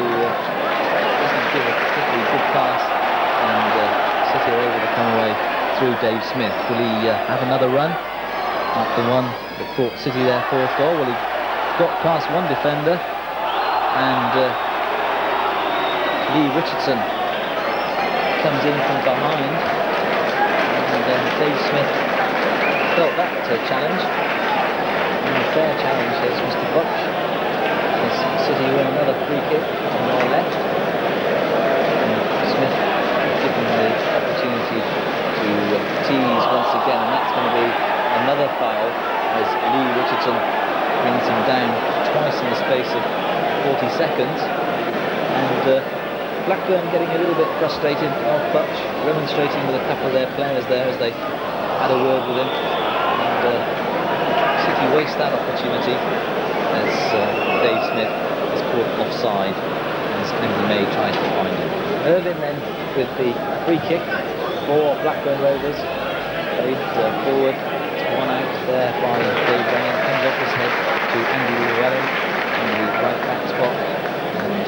doesn't give a particularly good pass, and City are able to come away through Dave Smith. Will he have another run? Not the one that brought City their fourth goal. Well, he got past one defender, and Lee Richardson comes in from behind, and Dave Smith felt that challenge. And a fair challenge, says Mr. Butch. As City win another free kick on their left. And Smith given the opportunity to tease once again, and that's going to be another foul as Lee Richardson brings him down twice in the space of 40 seconds. And Blackburn getting a little bit frustrated. Alf Butch remonstrating with a couple of their players there as they had a word with him. And City waste that opportunity as Dave Smith is caught offside as Andy May tries to find him. Irvine then with the free kick for Blackburn Rovers. Played forward, one out there by Dave Rennie, comes off his head to Andy Llewellyn in the right back spot, and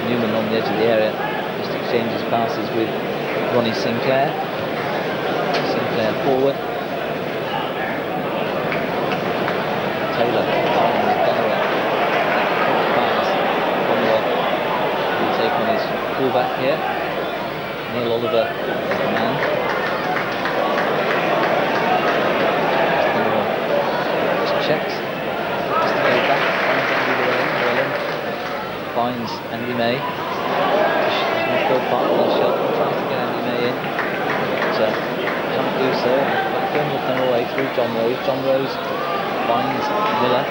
Newman on the edge of the area just exchanges passes with Ronnie Sinclair. Sinclair forward. Taylor finds Dunaway. Pass. Conwell will take on his fullback here. Neil Oliver is the man. Just checks. Has to go back. Finds Andy Llewellyn. Finds Andy May. His midfield partner on shot. Tries to get Andy May in. But can't do so. Blackburn will come away through John Rose. John Rose finds Miller,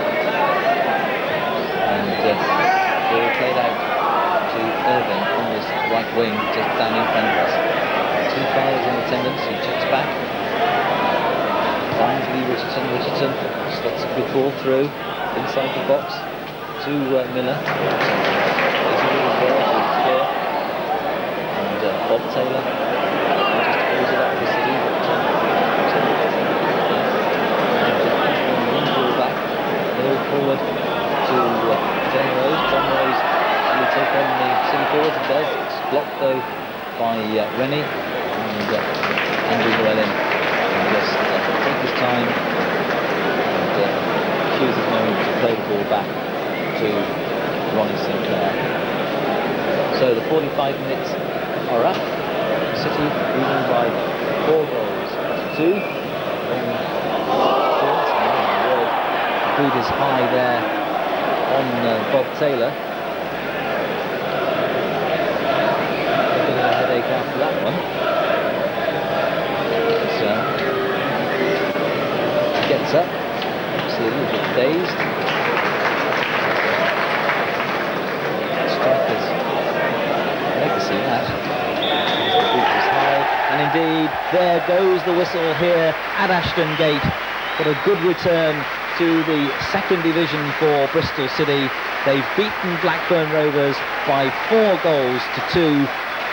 and ball played out to Irvine on this right wing, just down in front of us. Two players in attendance. He checks back, finds Lee Richardson. Richardson slots a good ball through inside the box to Miller. Aizlewood as well, so it's clear. And Bob Taylor just pulls it up for City, but forward to John Rose. John Rose will take on the City forward. It does. It's blocked though by Rennie, and Andy Llewellyn will just take his time and choose his moment to play the ball back to Ronnie Sinclair. So the 45 minutes are up. City leading by 4 goals to 2. Boot is high there on Bob Taylor. A bit of a headache after that one. So gets up, obviously a little bit dazed. Strikers, I'd like to see that. The boot was indeed. There goes the whistle here at Ashton Gate. What a good return to the second division for Bristol City. They've beaten Blackburn Rovers by 4 goals to 2,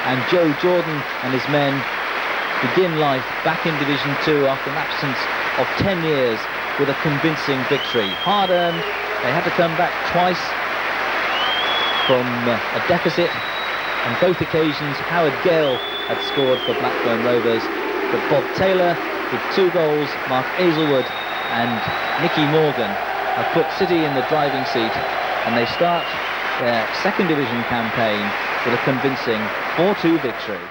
and Joe Jordan and his men begin life back in Division 2 after an absence of 10 years with a convincing victory. Hard earned. They had to come back twice from a deficit. On both occasions, Howard Gale had scored for Blackburn Rovers, but Bob Taylor with 2 goals, Mark Aizlewood and Nicky Morgan have put City in the driving seat, and they start their second division campaign with a convincing 4-2 victory.